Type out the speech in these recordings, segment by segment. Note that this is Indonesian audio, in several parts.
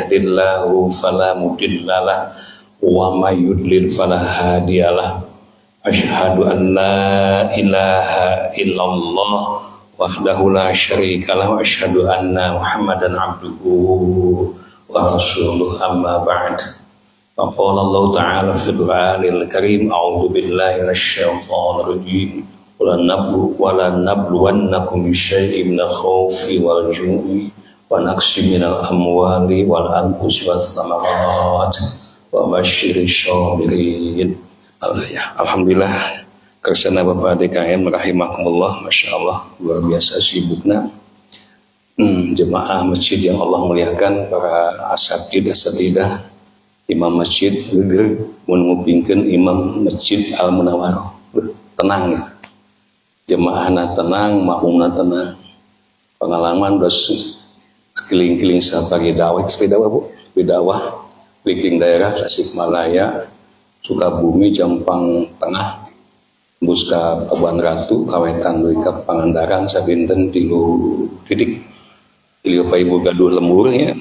yahdihillahu fala mudhillalah wa may yudlil fala hadiyalah. Asyhadu an la ilaha illallah wahdahu la syarikalah wa asyhadu anna Muhammadan abduhu wa rasuluh amma ba'd. Faqala Allah ta'ala fil Qur'anil Karim a'udzu billahi minasyaitonir rajim wa la nabluwannakum bisyai'in minal khaufi wal ju'i wa naqsin minal amwali wal anfusi was samarat wa basyirish sabirin. Alhamdulillah kersana Bapak DKM rahimakumullah, Masya Allah luar biasa sibuknya jemaah masjid yang Allah muliakan, para asatidah imam masjid mengumpulkan imam masjid Al-Munawwarah tenang ya, jemaahna tenang, makmumna tenang, pengalaman dos keliling-keliling safari dakwah keliling daerah Tasikmalaya, Sukabumi, Jampang Tengah, Buska, Kabuan Ratu, Kawetan, Duika, Pangandaran, Sabinten, Tilu Titik, Tilu Paibu Gaduh Lemburnya,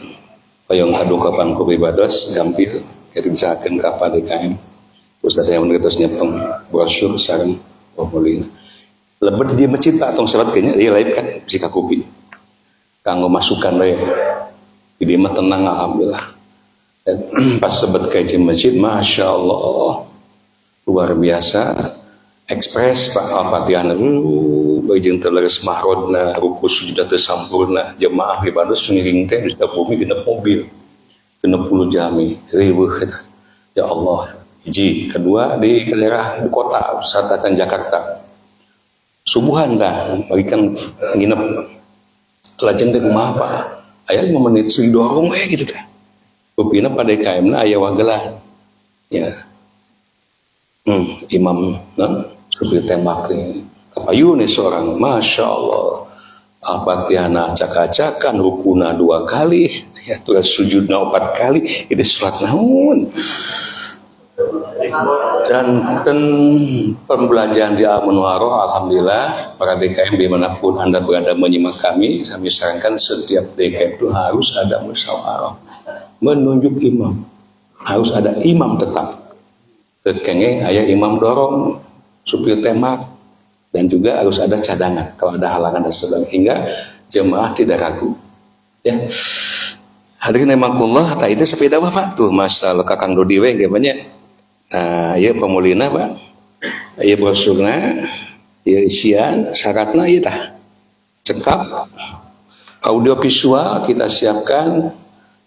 Payong Kaduh Kapan Kubibados, Gampil, kita misalkan kapal DKM, Ustadz yang mengertosnya brosur sarang Pomolina. Lebat dia masjid tak tong salat kayaknya dia lain kan si kakupi. Kanggo masukan we. Di mah tenang alhamdulillah. Pas sebut kajian masjid, Masya Allah luar biasa, ekspres Pak Al-Fatihah bajeng terleres mahrodna, ruku sujudah tersampurna, jemaah ibadah suniring teh di bumi genep mobil, genep 10 jami, ribuh ya Allah. Hiji, kedua di daerah di kota Selatan Jakarta, subuhan dah, bagikan nginep, lajeng teh kumaha Pak, aya 5 menit sudah dorong gitu teh. Bupina pada DKM na aya wagelan ya imam supir tembak nih kapayu nih seorang, Masya Allah Al-Fatihah na acak-acakan, rukuna 2 kali ya, tugas sujudna 4 kali, itu surat namun dan pembelajaran di Al-Munawwarah alhamdulillah para DKM dimanapun Anda berada menyimak kami sarankan setiap DKM itu harus ada musyawarah menunjuk imam, harus ada imam tetap kengeng ayah imam dorong supir tembak, dan juga harus ada cadangan kalau ada halangan dan sebagainya hingga jemaah tidak ragu ya. Hadirin rahimakumullah, tak itu sepeda Pak tuh masalah Kakang Dodi we gimana. Nah, ya pemulina Pak, ya brosurna, ya isian syaratnya ya dah cekap, audio visual kita siapkan,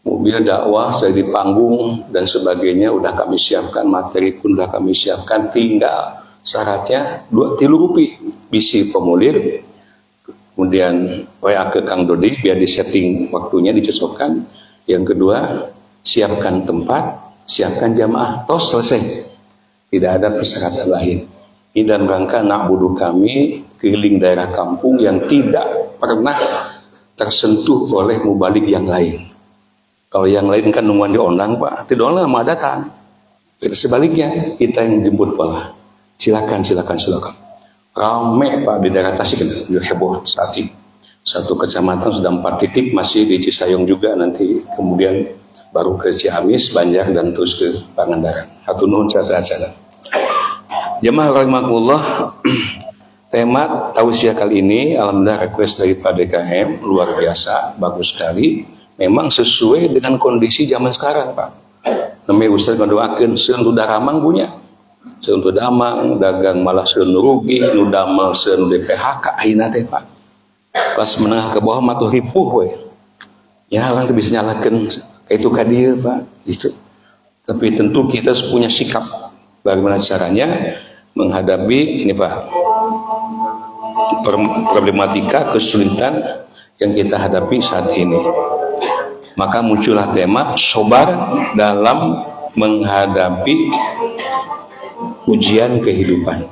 mobil dakwah saya di panggung dan sebagainya udah kami siapkan, materi pun udah kami siapkan, tinggal syaratnya 2 rupiah bisi formulir, kemudian WA ke Kang Dodi biar disetting waktunya dicocokkan. Yang kedua siapkan tempat, siapkan jamaah, tos selesai, tidak ada persyaratan lain. Ini dalam rangka na'budu kami keliling daerah kampung yang tidak pernah tersentuh oleh mubalik yang lain. Kalau yang lain kan nungguan di ondang Pak, tidak lama datang. Sebaliknya kita yang jemput pola. Silakan. Rame Pak di daerah Tasik, heboh saat ini. Satu kecamatan sudah 4 titik, masih di Cisayong juga nanti, kemudian baru ke Ciamis, Banjar dan terus ke Pangandaran. Hatunun cara-cara. Jemaah rahimakumullah, tema tausiah kali ini alhamdulillah request dari Pak DKM luar biasa, bagus sekali. Memang sesuai dengan kondisi zaman sekarang Pak. Namanya Ustaz ngadoakeun seun tu daramang punya. Seun tu damang dagang malah seun rugi, nu damel seun DPHK ayeuna teh Pak. Kelas menengah ke bawah mah tuh ripuh we. Ya orang tuh bisa nyalakeun itu ka dieu Pak, gitu. Tapi tentu kita punya sikap bagaimana caranya menghadapi ini Pak. Problematika kesulitan yang kita hadapi saat ini. Maka muncullah tema sobar dalam menghadapi ujian kehidupan.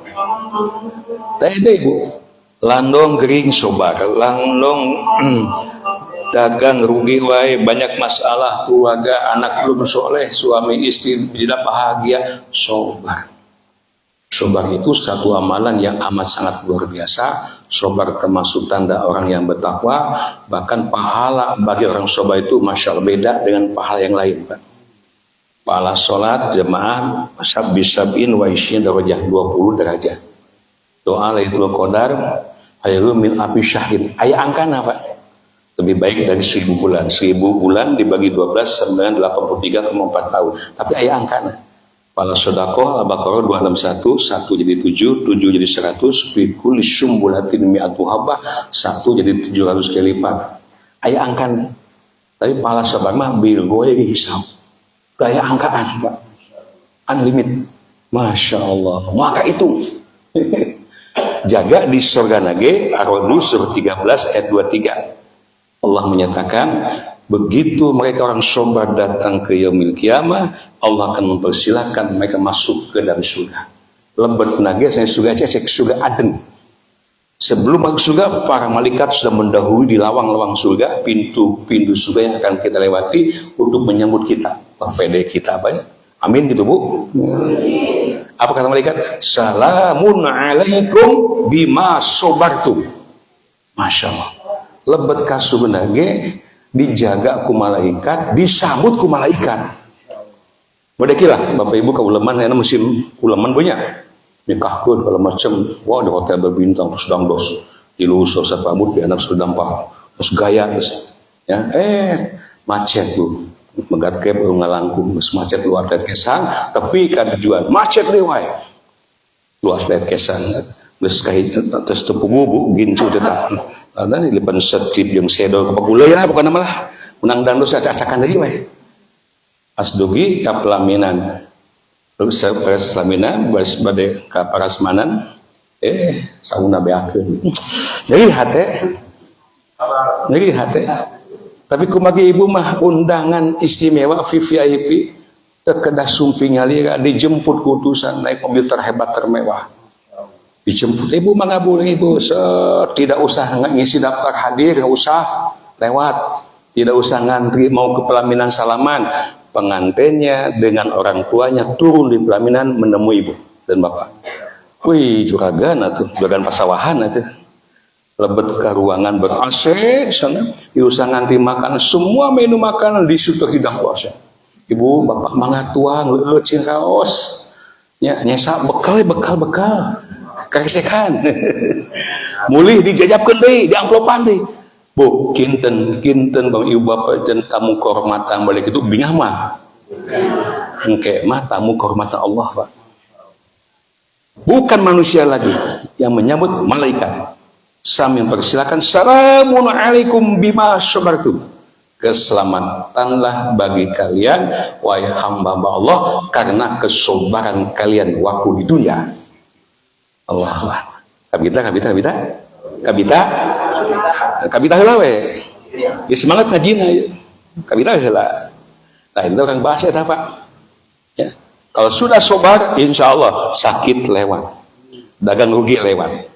Tadi Ibu, landong gering sobar, landong dagang rugi wae, banyak masalah keluarga, anak belum soleh, suami istri tidak bahagia, sobar. Sobar itu satu amalan yang amat sangat luar biasa. Sobar termasuk tanda orang yang bertakwa. Bahkan pahala bagi orang sobar itu masya Allah beda dengan pahala yang lain, Pak. Pahala sholat jemaah sab'in wa isyin darajah, 20 derajat. Doa Lailatul Qadar khairun min alfi syahrin. Aya angkana, Pak. Lebih baik dari 1000 bulan. 1000 bulan dibagi 12 983,4 tahun. Tapi aya angkana. Pahala sedekah Al-Baqarah 261, 1 jadi 7, 7 jadi 100, fi kulli sumbulatin mi'atu habbah, 1 jadi 700 kali lipat. Aya angkana. Tapi pahala sabar mah bil ghairi hisab. Gaya angkaan, Pak, unlimited, masya Allah. Maka itu jaga di surga nage. Ar-Ra'd surah 13 ayat 23. Allah menyatakan begitu mereka orang sobar datang ke yaumil kiamah, Allah akan mempersilahkan mereka masuk ke dalam surga. Lebat nage saya surga Aden. Sebelum masuk surga, para malaikat sudah mendahului di lawang-lawang surga, pintu-pintu surga yang akan kita lewati untuk menyambut kita. PD kita apa ya? Amin gitu, Bu. Apa kata malaikat? Salamun alaikum bima sobartum. Masya Allah. Lebat ka surga ge dijaga ku malaikat, disambut ku malaikat. Bodekilah Bapak Ibu kauleman aya musim uleman punya. Nikahkeun kalau macam wah di hotel berbintang sedang dos dilus sapamut di anak sudah dampak terus gaya terus ya macet tuh megat ke ngalangkung terus macet luar dari kesan tapi kan tujuan macet deh wae luar dari kesan terus kayak terus tepungu bu gincu tetap dan di depan setip yang sedo kepagulai lah bukan nama lah menang dan dosa cacakan dari wae asdugi kapelaminan terus selaminan badai ka parasmanan sauna beakeun jadi hate tapi kumagi ibu mah undangan istimewa VIP kedah sumpi ngalira dijemput kutusan naik mobil terhebat termewah dijemput ibu mah boleh ibu tidak usah ngisi daftar hadir nggak usah lewat tidak usah ngantri mau ke pelaminan salaman pengantinnya dengan orang tuanya turun di pelaminan menemui ibu dan bapak. Wih, juragan atuh, juragan pasawahan atuh. Lebet ke ruangan ber-AC di sana, diusah nganti makanan, semua menu makanan disuruh hidang puasa. Ibu, bapak mangga tuang, cing kaos. Ya, nyesa bekal. Karesekan. Mulih dijajabkeun deui, diamplopan deui. Bu, kinten bang ibu bapak dan tamu kehormatan balik itu bingah mah. Engke mah tamu kehormatan Allah, Pak. Bukan manusia lagi yang menyambut malaikat. Sambil persilakan salamun alaikum bima sabartum. Keselamatanlah bagi kalian wahai hamba Allah karena kesabaran kalian waktu di dunia. Allah. Kabita heula we. Ya semangat ngajina ya. Kabita heula. Nah, itu orang bahasa eta, Pak. Ya. Kalau sudah sabar, insyaallah sakit lewat. Dagang rugi lewat.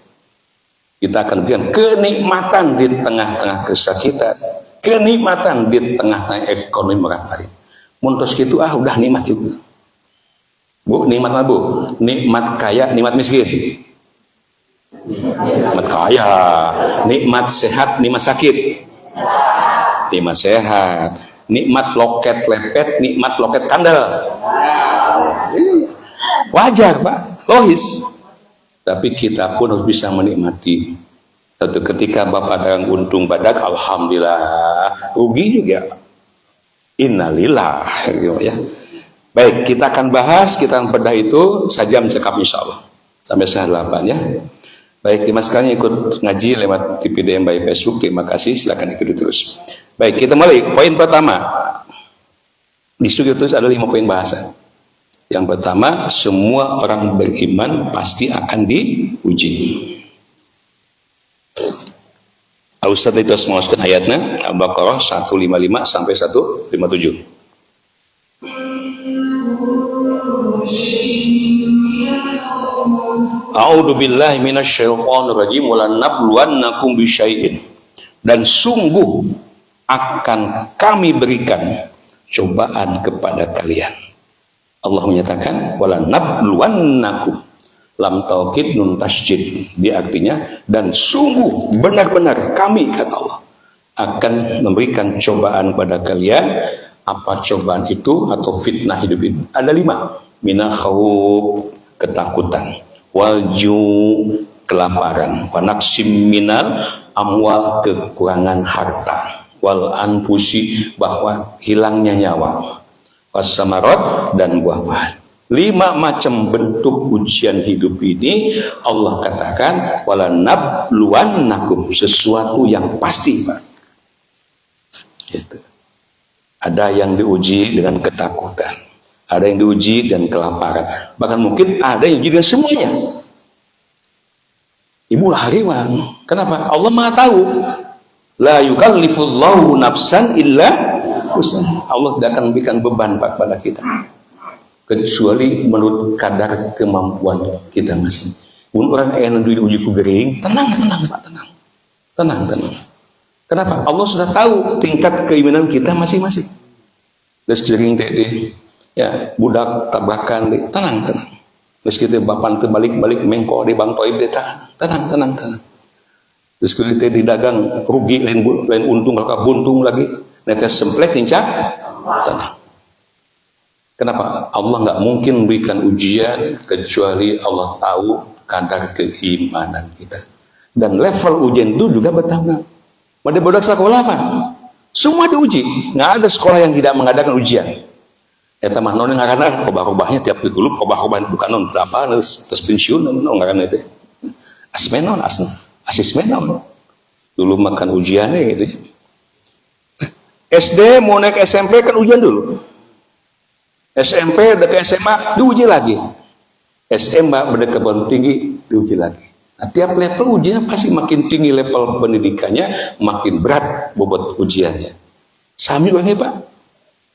Kita akan berikan kenikmatan di tengah-tengah kesakitan, kenikmatan di tengah-tengah ekonomi meratari. Muntos gitu udah nikmat juga. Bu, nikmat apa, Bu? Nikmat kaya, nikmat miskin. Nikmat kaya, nikmat sehat, nikmat sakit. Nikmat sehat, nikmat loket lepet, nikmat loket kandel. Wajar, Pak, logis. Tapi kita pun harus bisa menikmati. Satu ketika Bapak dagang untung badak, alhamdulillah. Rugi juga. Innalillah, ya. Baik, kita akan bahas, kita akan bedah itu sajam cekap insya Allah. Sampai setengah 8 ya. Baik, terima sekali ikut ngaji lewat TPDM by Facebook. Terima kasih, silakan ikuti terus. Baik, kita mulai. Poin pertama. Di studio terus ada 5 poin bahasa. Yang pertama, semua orang beriman pasti akan diuji. Ustaz itu semuanya ayatnya Al-Baqarah 155 sampai 157. A'udzu billahi minasyaitonir rajim wa lanabluwannakum bisyai'in. Dan sungguh akan kami berikan cobaan kepada kalian. Allah menyatakan wala nabluwannakum, lam taukid nun tasjid. Dia artinya dan sungguh benar-benar kami, kata Allah, akan memberikan cobaan pada kalian. Apa cobaan itu atau fitnah hidup itu? Ada 5. Minal khauf, ketakutan, walju, kelaparan, wanaksim minal amwal, kekurangan harta, wal anfusi, bahwa hilangnya nyawa, wasamarot, dan buah-buahan. 5 macam bentuk ujian hidup ini Allah katakan wala nabluwannakum, sesuatu yang pasti, Pak. Gitu. Ada yang diuji dengan ketakutan, ada yang diuji dengan kelaparan, bahkan mungkin ada yang diuji dengan semuanya. Ibu hariwang. Kenapa? Allah Maha tahu. La yukallifullahu nafsan illa usaha. Allah tidak akan memberikan beban pada kita kecuali menurut kadar kemampuan kita masing. Orang yang diuji ku gering, tenang Pak, tenang. Kenapa? Allah sudah tahu tingkat keimanan kita masing-masing. Terus jering teh ya budak tabrakan deh, tenang. Terus kita bapan terbalik-balik mengko di bang toib deh, tenang. Terus kita di dagang rugi lain untung kalau buntung lagi, netes semplek nincak. Tenang. Kenapa? Allah nggak mungkin memberikan ujian kecuali Allah tahu kadar keimanan kita. Dan level ujian itu juga bertambah. Pada budak sekolah apa? Semua diuji. Nggak ada sekolah yang tidak mengadakan ujian. Eta mah non ngaranna kobah-kobahnya tiap digulup kobah-kobah bukan non berapa terus pensiun non ngaranna itu. Asmenon asismenon. Dulu makan ujiannya gitu. SD mau naik SMP kan ujian dulu. SMP udah ke SMA diuji lagi. SMA udah ke bawah tinggi diuji lagi. Nah, tiap level ujiannya pasti makin tinggi level pendidikannya, makin berat bobot ujiannya. Sami bang Pak,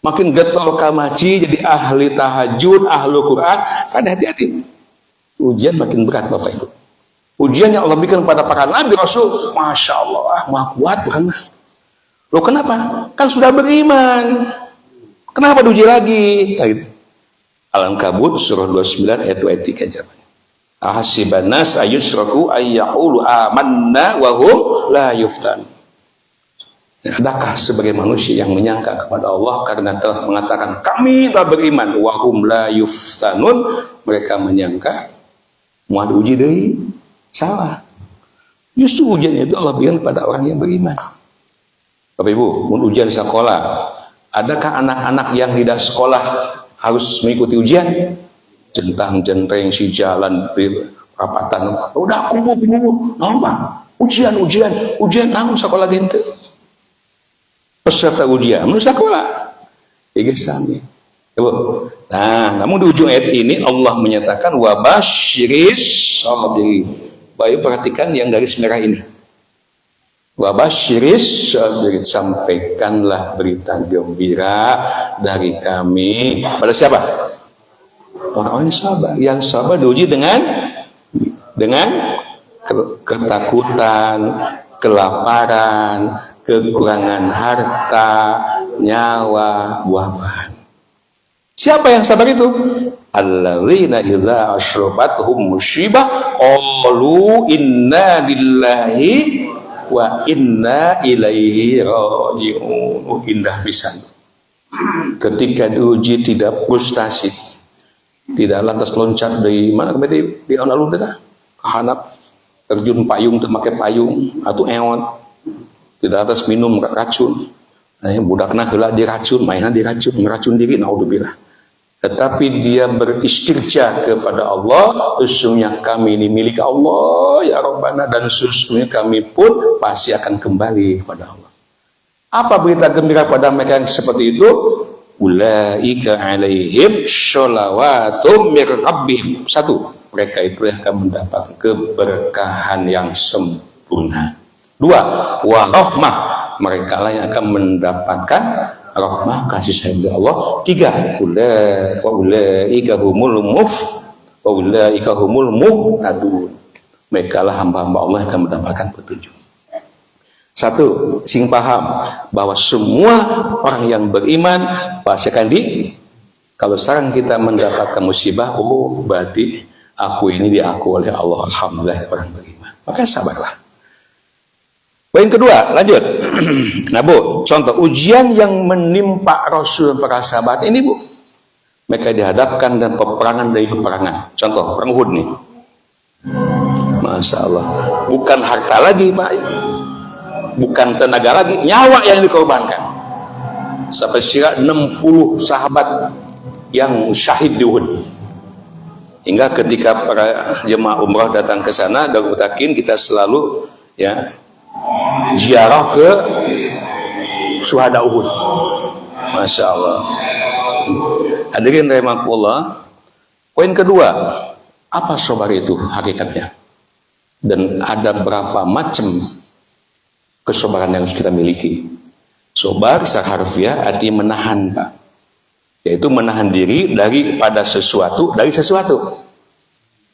makin getol kamaci jadi ahli tahajud, ahli Quran, kan hati-hati. Ujian makin berat Bapak Ibu. Ujian yang Allah berikan pada para nabi Rasul, masya Allah, maha kuat bukan? Loh kenapa? Kan sudah beriman. Kenapa diuji lagi? Nah, gitu. Al-Ankabut surah 29 ayat 23 jawabannya. Ahasiban nas ayusraku ayyaqulu amanna wa hum la yuftan. Adakah sebagai manusia yang menyangka kepada Allah karena telah mengatakan kami telah beriman, wa hum la yuftanun, mereka menyangka mau diuji deui? Salah. Justru ujian itu Allah berikan pada orang yang beriman. Bapak Ibu, mun ujian sekolah, adakah anak-anak yang tidak sekolah harus mengikuti ujian? Jentang-jenteng si jalan perapatan. Udah kubu, nomor ujian namun sekolah gente. Peserta ujian menurut sekolah. Iya sami. Nah, namun di ujung ayat ini Allah menyatakan wabasyiris sabirin. Baik perhatikan yang garis merah ini. Wabasyiris sabirin, sampaikanlah berita gembira dari kami pada siapa? Orang-orang yang sabar diuji dengan ketakutan, kelaparan, kekurangan harta, nyawa, buah-buahan. Siapa yang sabar itu? Alladzina idza asyrabatuhum musibah qalu inna lillahi wa inna ilaihi raji'un. Indah pisan. Ketika diuji tidak frustasi, tidak lantas loncat dari mana kembali di alun-alun kita kehanap terjun payung terpakai payung atau eon tidak lantas minum racun. Budakna heula diracun, mainan diracun, meracun diri, naudzubillah. Tetapi dia beristirja kepada Allah, sesungguhnya kami ini milik Allah ya Rabbana, dan sesungguhnya kami pun pasti akan kembali kepada Allah. Apa berita gembira pada mereka yang seperti itu? Ulaika alaihim sholawatum mir rabbihim. Satu, mereka itu yang akan mendapat keberkahan yang sempurna. Dua, warahmah, mereka lah yang akan mendapatkan rahmah kasih sayang dari Allah. Tiga, ulaika humul muhtadun, mereka lah hamba-hamba Allah yang akan mendapatkan petunjuk. Satu, sing paham bahwa semua orang yang beriman pasti akan kalau sekarang kita mendapatkan musibah, berarti Aku ini diaku oleh Allah, alhamdulillah orang beriman. Maka sabarlah. Poin kedua, lanjut. Nah Bu, contoh ujian yang menimpa Rasul para sahabat ini Bu, mereka dihadapkan dan peperangan dari peperangan. Contoh perang Uhud nih. Masya Allah, bukan harta lagi Pak, bukan tenaga lagi, nyawa yang dikorbankan. Sampai sekira 60 sahabat yang syahid di Uhud. Hingga ketika para jemaah umrah datang ke sana, Darul Mutakin kita selalu ya ziarah ke syuhada Uhud. Masya Allah. Hadirin rahimakumullah. Poin kedua, apa sabar itu hakikatnya? Dan ada berapa macam kesabaran yang harus kita miliki? Sabar secara harfiah artinya menahan, Pak. Yaitu menahan diri daripada sesuatu, dari sesuatu.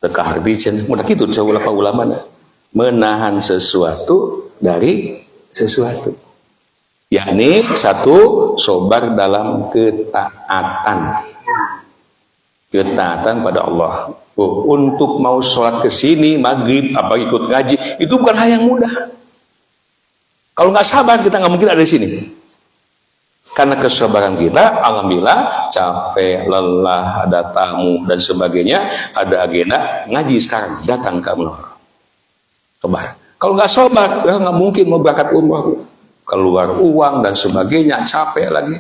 Teka harti mudah gitu disebut ulama. Menahan sesuatu dari sesuatu. Yakni satu, sabar dalam ketaatan. Ketaatan pada Allah. Oh, untuk mau sholat ke sini maghrib apa ikut ngaji itu bukan hal yang mudah. Kalau nggak sabar kita nggak mungkin ada di sini. Karena kesabaran kita, alhamdulillah, capek, lelah, ada tamu dan sebagainya, ada agenda ngaji sekarang datang ke Menor. Sabar. Kalau nggak sabar, nggak mungkin mau berangkat umrah, keluar uang dan sebagainya, capek lagi.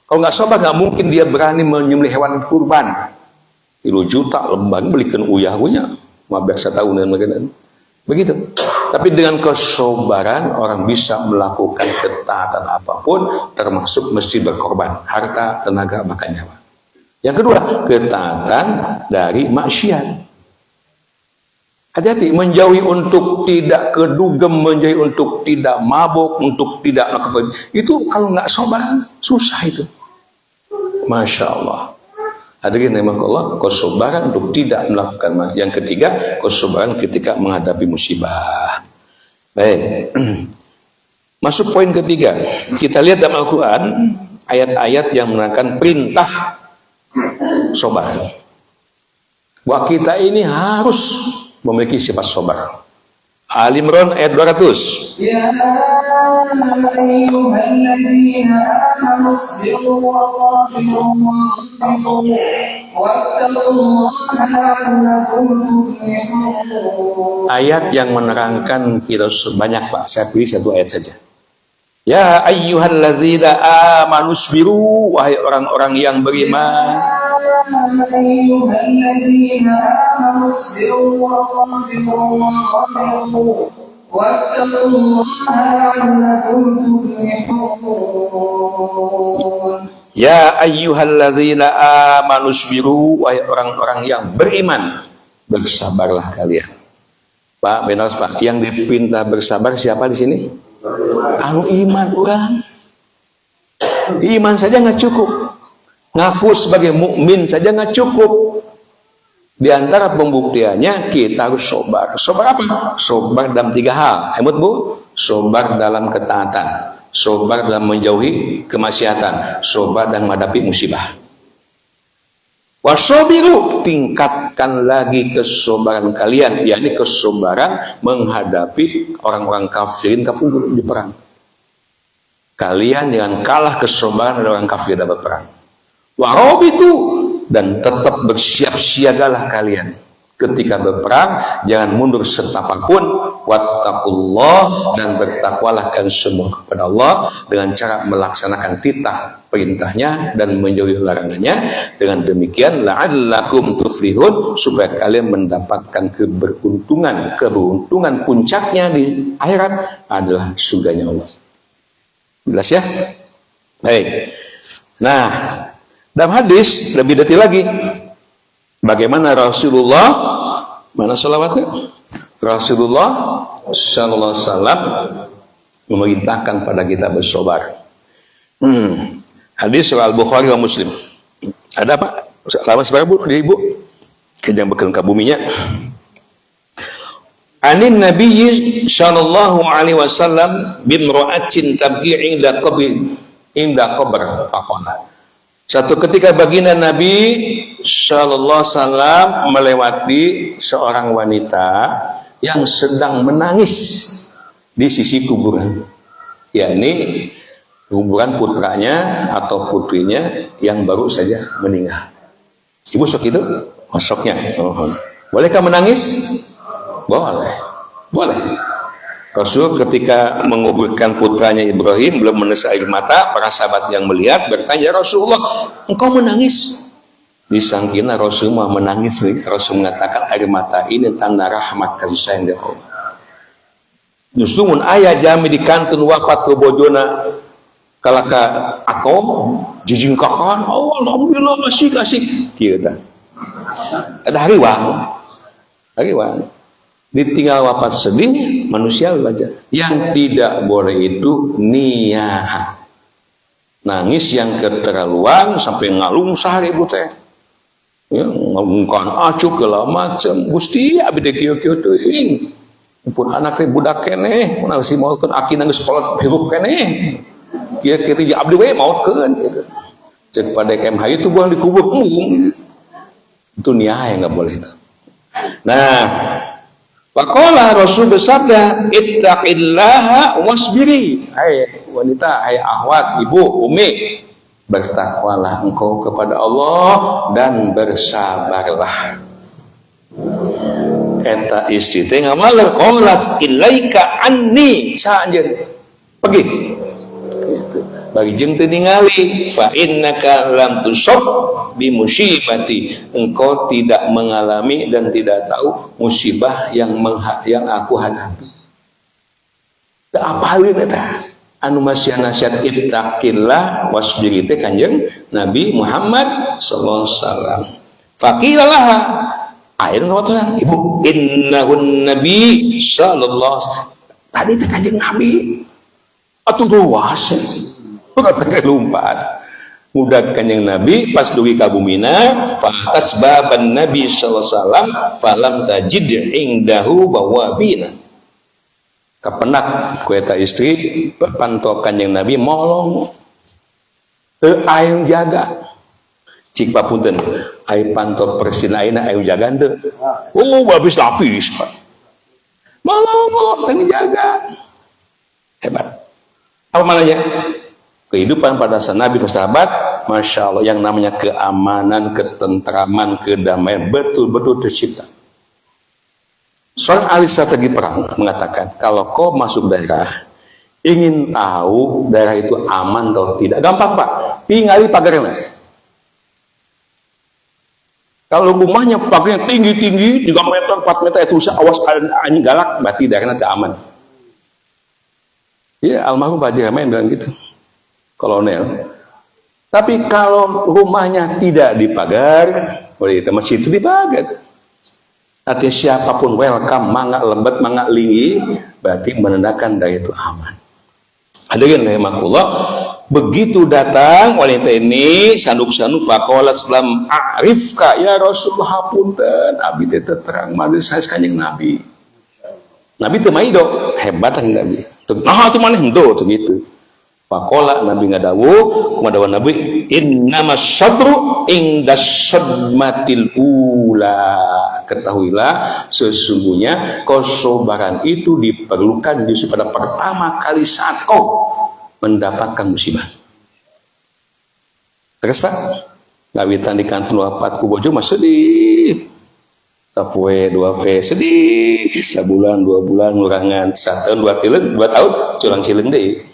Kalau nggak sabar, nggak mungkin dia berani menyembelih hewan kurban. 1 juta lembar belikan uyah-uyah, mau biasa tahun dan bagaimana. Begitu. Tapi dengan kesabaran orang bisa melakukan ketaatan apapun, termasuk mesti berkorban harta, tenaga, bahkan nyawa. Yang kedua, ketaatan dari maksiat. Hati-hati, menjauhi untuk tidak kedugem, menjauhi untuk tidak mabuk, untuk tidak melakukan itu. Kalau nggak sabar susah itu. Masya Allah. Hadirin rahimakumullah, kesabaran untuk tidak melakukan. Yang ketiga, kesabaran ketika menghadapi musibah. Baik. Masuk poin ketiga. Kita lihat dalam Al-Quran ayat-ayat yang menerangkan perintah sabar. Bahwa kita ini harus memiliki sifat sabar. Ali Imran ayat 200. Ya ayyuhalladzina amanu isbiru wa sabiru wattaqullaha. Ayat yang menerangkan kita sebanyak Pak. Saya pilih satu ayat saja. Ya ayyuhalladzina amanu isbiru, wahai orang-orang yang beriman. Ayyuhalladzina amanu isbiru wa sabiru wattaqullaha la'allakum tuflihun. Ya ayyuhalladzina amanu isbiru, wahai orang-orang yang beriman, bersabarlah kalian. Pak Benos Pak, yang dipinta bersabar siapa di sini? Anu iman orang. Iman saja nggak cukup. Ngaku sebagai mukmin saja nggak cukup. Di antara pembuktiannya kita harus sabar. Sabar apa? Sabar dalam 3 hal. Emut Bu, sabar dalam ketaatan, sabar dalam menjauhi kemaksiatan, sabar dalam menghadapi musibah. Wasobiru, tingkatkan lagi kesabaran kalian, yakni kesabaran menghadapi orang-orang kafirin kafir di perang. Kalian jangan kalah kesabaran orang kafir dalam perang. Warobitu, dan tetap bersiap siagalah kalian ketika berperang, jangan mundur setapak pun. Wattaqullah, dan bertakwalah kalian semua kepada Allah dengan cara melaksanakan titah perintahnya dan menjauhi larangannya. Dengan demikian la'allakum tuflihun, supaya kalian mendapatkan keberuntungan puncaknya di akhirat adalah surganya Allah. Jelas ya? Baik. Nah, dalam hadis lebih detail lagi, bagaimana Rasulullah, mana salawatnya? Rasulullah sallallahu alaihi wasallam memerintahkan pada kita bersabar. Hadis Al-Bukhari wa Muslim. Ada Pak? Lama sebentar Bu, di Ibu. Kejang bekal ke buminya. Anin Nabi sallallahu alaihi wasallam bin ra'atin tabgi' inda qabr faqala. Satu ketika baginda Nabi Sallallahu Alaihi Wasallam melewati seorang wanita yang sedang menangis di sisi kuburan, yakni kuburan putranya atau putrinya yang baru saja meninggal. Ibu sok itu masuknya. Bolehkah menangis? Boleh. Boleh. Rasul ketika menguburkan putranya Ibrahim belum menetes air mata, para sahabat yang melihat bertanya, Rasulullah, engkau menangis? Disangkina Rasul mau menangis. Rasul mengatakan, air mata ini tanda rahmat kasih sayang dari Allah. Justru mun ayah jami di kantun wafat ke bojona kalaka atau jijingkakan, oh alhamdulillah masih kasih kita. Ada hariwang ditinggal wafat sedih, manusia wajar. Yang tidak boleh itu niyah, nangis yang keterlaluan sampai ngalung sehari ibu teh, ya ngalungkan acuh kela macam gusti abi dek kieu teh pun anak teh budak keneh mun si mautkeun aki nangis sekolah hirup keneh kieu kieu abdi we mautkeun gitu. Cek pada kem hayu itu buang dikubur itu niyah yang enggak boleh itu. Nah, faqala Rasul bersabda, ittaqillaha wasbiri. Hai wanita, hai ahwat, ibu, umi, bertakwalah engkau kepada Allah dan bersabarlah. Eta istri teh ngamaler qalat ilaika anni saanjeun. Pergi. Gitu. Bagi jeung teu ningali fa innaka lam tusab bi musibati, engkau tidak mengalami dan tidak tahu musibah yang aku hadapi. Teu apalin eta anu masih nasihat ittaqillah wasbir teh Kanjeng Nabi Muhammad sallallahu alaihi wasallam. Faqilalah ayeuna ngawatosan ibu innahun nabi sallallahu alaihi wasallam. Tadi teh Kanjeng Nabi atuh ruas lumpat mudah Kanjeng Nabi pas dugi ka bumina fatas baban Nabi sallallahu alaihi wasallam falam tajid indahu bawabina kapenak ku eta istri pantau Kanjeng Nabi molong teu aya jaga cik papunten aya pantau persin ayeuna aya jaga teu habis lapis Pak molong teu jaga hebat apa mananya kehidupan pada Nabi sahabat, masya Allah, yang namanya keamanan, ketentraman, kedamaian betul-betul tercipta. Seorang ahli strategi perang mengatakan, kalau kau masuk daerah, ingin tahu daerah itu aman atau tidak, gampang Pak, tinggali pagarnya. Kalau rumahnya pagarnya tinggi-tinggi, 3 meter, 4 meter, itu awas angin galak, berarti daerahnya tidak aman. Ya, almarhum Pak Haji Rahman bilang gitu. Kolonel. Tapi kalau rumahnya tidak dipagar, oleh itu masjid itu dipagar. Artinya siapapun welcome, mangga lembet, mangga linggi, berarti menandakan dari itu aman. Hadirin rahimakumullah, begitu datang wanita ini sanduk-sanduk faqalat salam arifka ya Rasulullah punten abdi teh terang manis saya Kanjeng Nabi. Nabi teu maido, hebat kan Nabi. Nah, itu maneh henteu tuh gitu. Faqala Nabi ngadawu Nabi innamas sabru indas sadmatil ula, ketahuilah sesungguhnya kesabaran itu diperlukan justru pada pertama kali saat kau mendapatkan musibah. Terus Pak ngawitan di kantun wafat ku bojo mah sedih sapoe 2 sedih sabulan 2 bulan ngurangan 1 tahun 2 tahun curang sileng deui.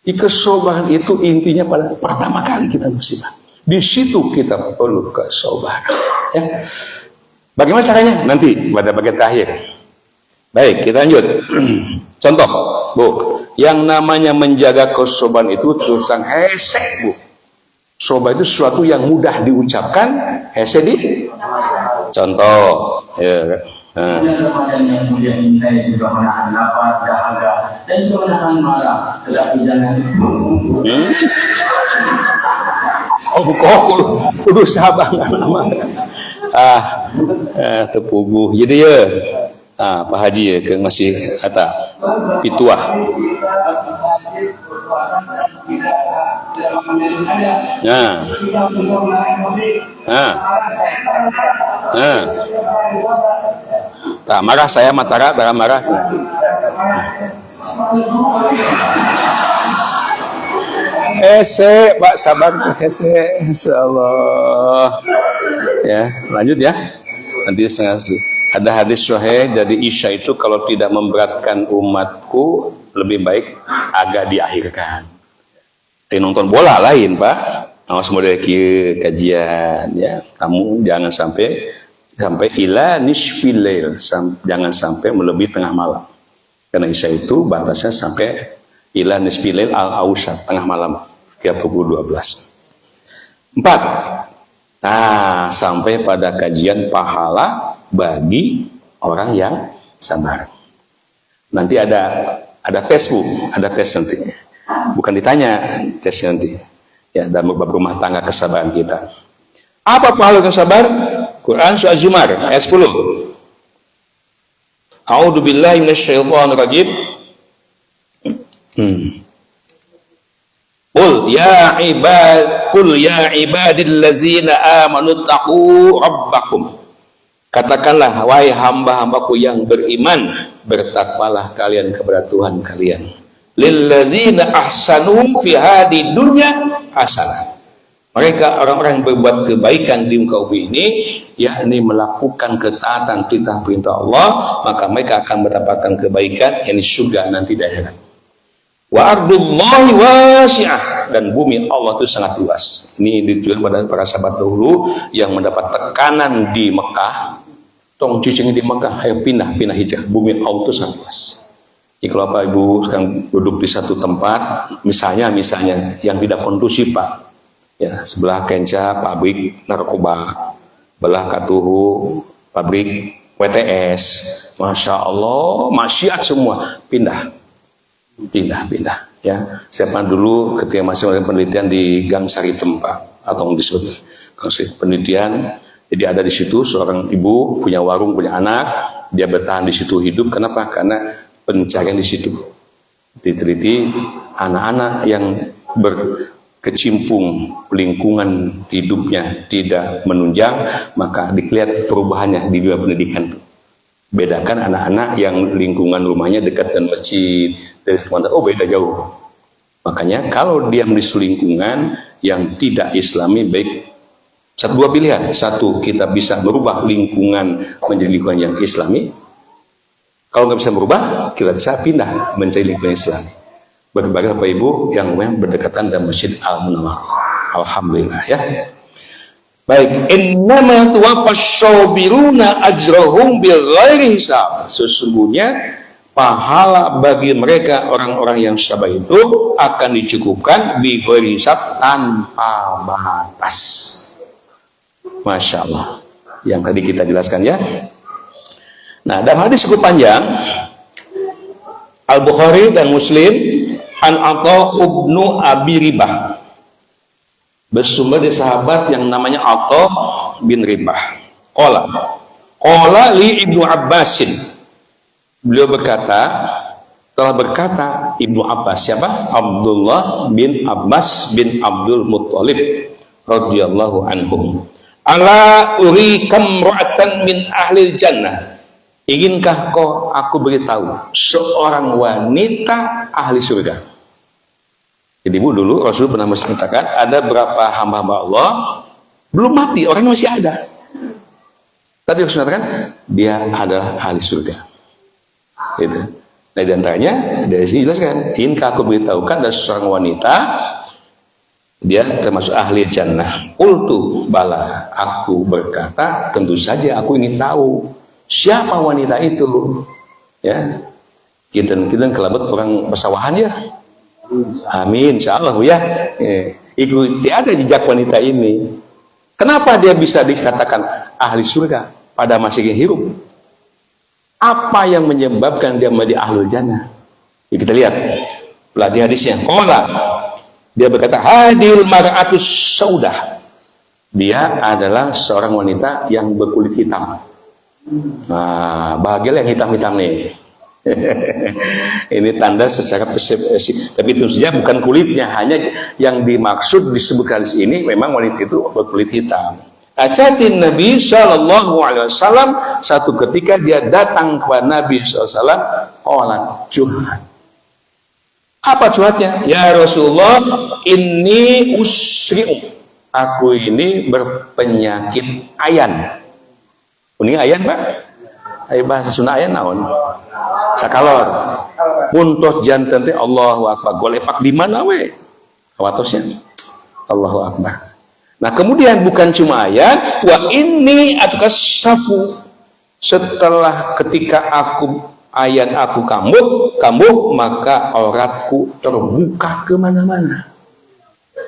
Kesabaran itu intinya pada pertama kali kita musibah. Di situ kita perlu kesabaran. Ya. Bagaimana caranya? Nanti pada bagian terakhir. Baik, kita lanjut. Contoh, Bu, yang namanya menjaga kesabaran itu terusan hesek, Bu. Soba itu sesuatu yang mudah diucapkan, hesek di. Contoh, ya. Nah. Ramadan yang mulia ini saya juga menahan lapar, dahaga, dan juga menahan marah. Tetapi jangan kudu sabar nama. Tepuguh. Jadi ya, Pak Haji ya, ke masih kata pituah. saja. Nah, Kita bisa menarik emosi. nah, nah. Tak marah saya matara, barang marah. Pak sabar, insyaallah. Ya, lanjut ya. Nanti setengah ada hadis sahih dari Isya itu kalau tidak memberatkan umatku lebih baik agak diakhirkan. Nonton bola lain Pak, awas model kajian ya. Kamu jangan sampai ila nisfil lail, jangan sampai melebihi tengah malam. Karena Isya itu batasnya sampai ila nisfil lail al-ausat, tengah malam 12. 4. Nah, sampai pada kajian pahala bagi orang yang sabar. Nanti ada tes Bu, ada tes nanti. Bukan ditanya tesnya nanti. Ya, dalam bab rumah tangga kesabaran kita. Apa pahala kesabar? Quran surah Az-Zumar ayat 10. A'udzu billahi minasyaitonir rajim. Qul ya ibadillazina amanu taqu rabbakum. Katakanlah wahai hamba-hambaku yang beriman, bertakwalah kalian kepada Tuhan kalian. Lillazina ahsanu fi hadid dunya hasanah. Mereka orang-orang yang berbuat kebaikan di muka bumi ini, yakni melakukan ketaatan perintah Allah, maka mereka akan mendapatkan kebaikan yang di surga nanti di akhirat. Wa ardullahi wasi'ah, dan bumi Allah itu sangat luas. Ini ditujukan pada para sahabat dahulu yang mendapat tekanan di Mekah. Tong cicing di Mekah, ayo pindah hijrah. Bumi Allah itu sangat luas. Jadi kalau Bapak Ibu sekarang duduk di satu tempat, misalnya yang tidak kondusif Pak, ya sebelah kenca pabrik narkoba, belah katuhu pabrik WTS, masya Allah, maksiat semua, pindah ya. Siapa dulu ketika masih melakukan penelitian di Gang Sari Tempa atau disebut penelitian, jadi ada di situ seorang ibu punya warung, punya anak, dia bertahan di situ hidup. Kenapa? Karena pencarian di situ diteliti anak-anak yang berkecimpung lingkungan hidupnya tidak menunjang, maka dilihat perubahannya di dunia pendidikan. Bedakan anak-anak yang lingkungan rumahnya dekat dengan masjid, oh beda jauh. Makanya kalau dia di lingkungan yang tidak Islami, baik dua pilihan. Satu, kita bisa merubah lingkungan menjadi lingkungan yang Islami. Kalau nggak bisa merubah, kita bisa pindah menjadi lingkungan Islami. Bagi Bapak Ibu yang memang berdekatan dengan Masjid Al-Munawwarah. Alhamdulillah ya. Baik, innama tuwaffas-sabiruna ajrahum bighairi hisab. Sesungguhnya pahala bagi mereka orang-orang yang sabar itu akan dicukupkan bighairi hisab, tanpa batas. Masya Allah. Yang tadi kita jelaskan ya. Nah, dalam hadis cukup panjang, Al-Bukhari dan Muslim, an Atha ibnu Abi Ribah, bersumber dari sahabat yang namanya Atha bin Ribah. Qala li Ibnu Abbasin, beliau telah berkata Ibnu Abbas, siapa? Abdullah bin Abbas bin Abdul Muttalib radhiyallahu anhum. Ala urikam ra'atan min ahlil jannah. Inginkah aku beritahu seorang wanita ahli surga? Jadi Bu, dulu Rasul pernah mengatakan ada berapa hamba-hamba Allah belum mati, orangnya masih ada. Tadi Rasul mengatakan dia adalah ahli surga. Gitu. Nah, di antaranya dari sini jelaskan, inka aku beritahukan ada seorang wanita dia termasuk ahli jannah. Qultu bala, aku berkata tentu saja aku ingin tahu siapa wanita itu. Ya. Kita kelabet orang persawahan ya. Amin, insyaallah ya. Ikuti ada jejak wanita ini. Kenapa dia bisa dikatakan ahli surga pada masih hidup? Apa yang menyebabkan dia menjadi ahli jannah? Ya, kita lihat pelajari hadisnya. Dia berkata hadil mar'atus saudah. Dia adalah seorang wanita yang berkulit hitam. Nah, bahagialah yang hitam-hitam nih. Ini tanda secara persepsi. Tapi itu saja bukan kulitnya, hanya yang dimaksud disebut hadis ini memang wanita itu berkulit hitam. Acatin Nabi Shallallahu Alaihi Wasallam, satu ketika dia datang kepada Nabi SAW, curhat. Apa curhatnya? Ya Rasulullah, ini usri'u, aku ini berpenyakit ayan. Ini ayan Pak? Ayo bahasa Sunda ayan naon? Sakalor. Puntos janten teh Allahu Akbar. Golepak di mana we? Watosnya Allahu Akbar. Nah kemudian bukan cuma ayat, wa ini atukas safu. Setelah ketika aku kambuh, maka auratku terbuka kemana-mana.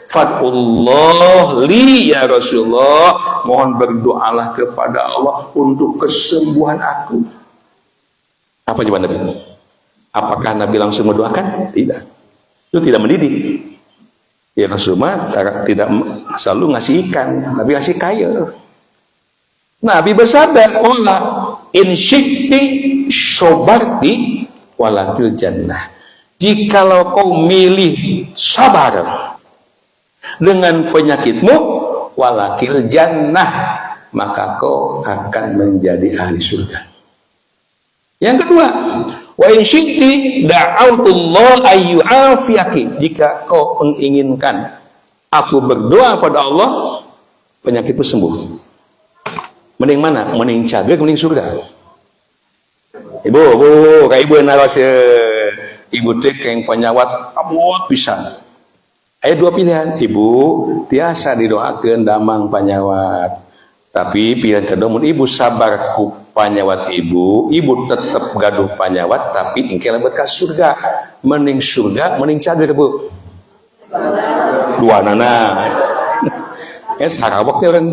Fatullah li ya Rasulullah, mohon berdoalah kepada Allah untuk kesembuhan aku. Apa jawaban Nabi? Apakah Nabi langsung mendoakan? Tidak. Itu tidak mendidik. Ya Rasulullah tidak selalu ngasih ikan, Nabi ngasih kail. Nabi bersabda, "Qala in syi'ti syabarti walakil jannah." Jikalau kau milih sabar dengan penyakitmu, walakil jannah, maka kau akan menjadi ahli surga. Yang kedua, wa in syi'ti da'autullah ayyu'afiyaki. Jika kau menginginkan aku berdoa pada Allah, penyakitmu sembuh. Mending mana? Mending cager, mending surga. Ibu, kayak ibu naros ibu teh kayak penyawat abot pisan. Ada dua pilihan, ibu tiasa didoakan damang penyawat. Tapi pilihan kedua, ibu sabar ku panyawat ibu tetap gaduh panyawat, tapi ingkir berkah surga. Mending surga, mending cager bu. Dua nana. Sarawaknya orang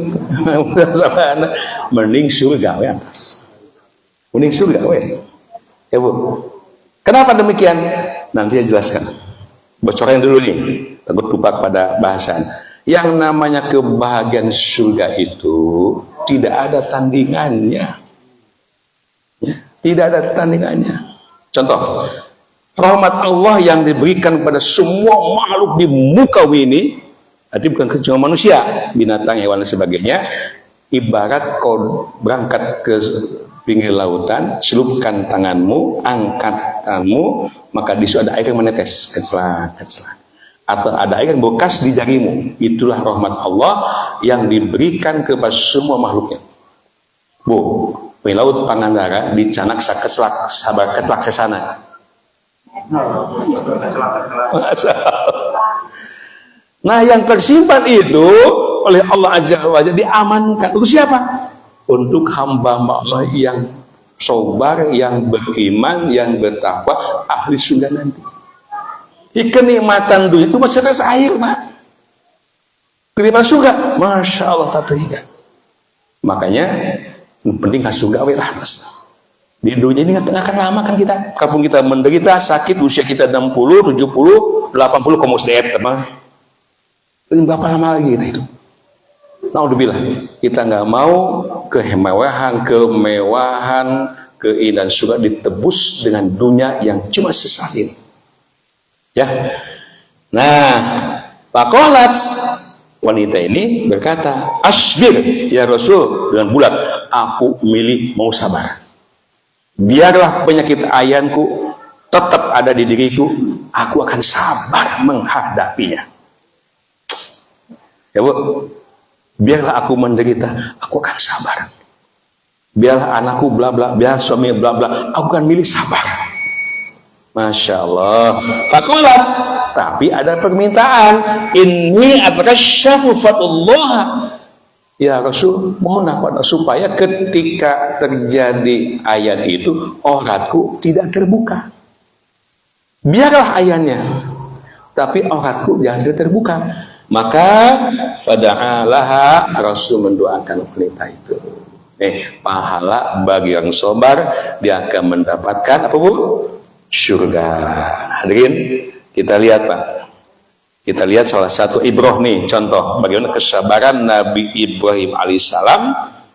mending surga we atas. Mending surga we. Ya bu. Kenapa demikian? Nanti saya jelaskan. Bocoran dulu nih, takut lupa pada bahasan. Yang namanya kebahagiaan surga itu tidak ada tandingannya. Ya, tidak ada tandingannya. Contoh, rahmat Allah yang diberikan kepada semua makhluk di muka ini, arti bukan cuma manusia, binatang, hewan dan sebagainya. Ibarat kau berangkat ke pinggir lautan, celupkan tanganmu, angkat tanganmu, maka di situ ada air yang menetes, kecelak. Atau ada air yang bekas di jarimu. Itulah rahmat Allah yang diberikan kepada semua makhluknya. Bu, di laut Pangandaran, di Canak sakeslak, sabar ketlak sesana. Nah, yang tersimpan itu oleh Allah Azza wa Jalla diamankan. Untuk siapa? Untuk hamba Allah yang sabar, yang beriman, yang bertakwa, ahli surga nanti. Kenikmatan dunia itu masih rasa air, Pak. Kenikmatan surga, Masya Allah tak terhingga. Makanya penting kan surga lah atas. Di dunia ini nggak akan lama kan kita. Kalaupun kita menderita sakit usia kita 60, 70, 80 kamu sehat, teman. Berapa lama lagi kita hidup? Naudzubillah, kita nggak mau kemewahan, keindahan surga ditebus dengan dunia yang cuma sesaat ini. Ya, nah, Faqalat, wanita ini berkata, asbir ya Rasul, dengan bulat, aku milih mau sabar. Biarlah penyakit ayanku tetap ada di diriku, aku akan sabar menghadapinya. Ya bu, biarlah aku menderita, aku akan sabar. Biarlah anakku bla bla, biar suami bla bla, aku akan milih sabar. Masya Allah. Faqalat, tapi ada permintaan. Ini atakasyafu fatullah. Ya Rasul, mohonlah pada supaya ketika terjadi ayat itu auratku tidak terbuka. Biarlah ayatnya, tapi auratku jangan terbuka. Maka fada'alaha, Rasul mendoakan wanita itu. Pahala bagi yang sabar, dia akan mendapatkan apa bu? Surga. Hadirin, kita lihat Pak. Kita lihat salah satu ibrah nih, contoh bagaimana kesabaran Nabi Ibrahim alaihissalam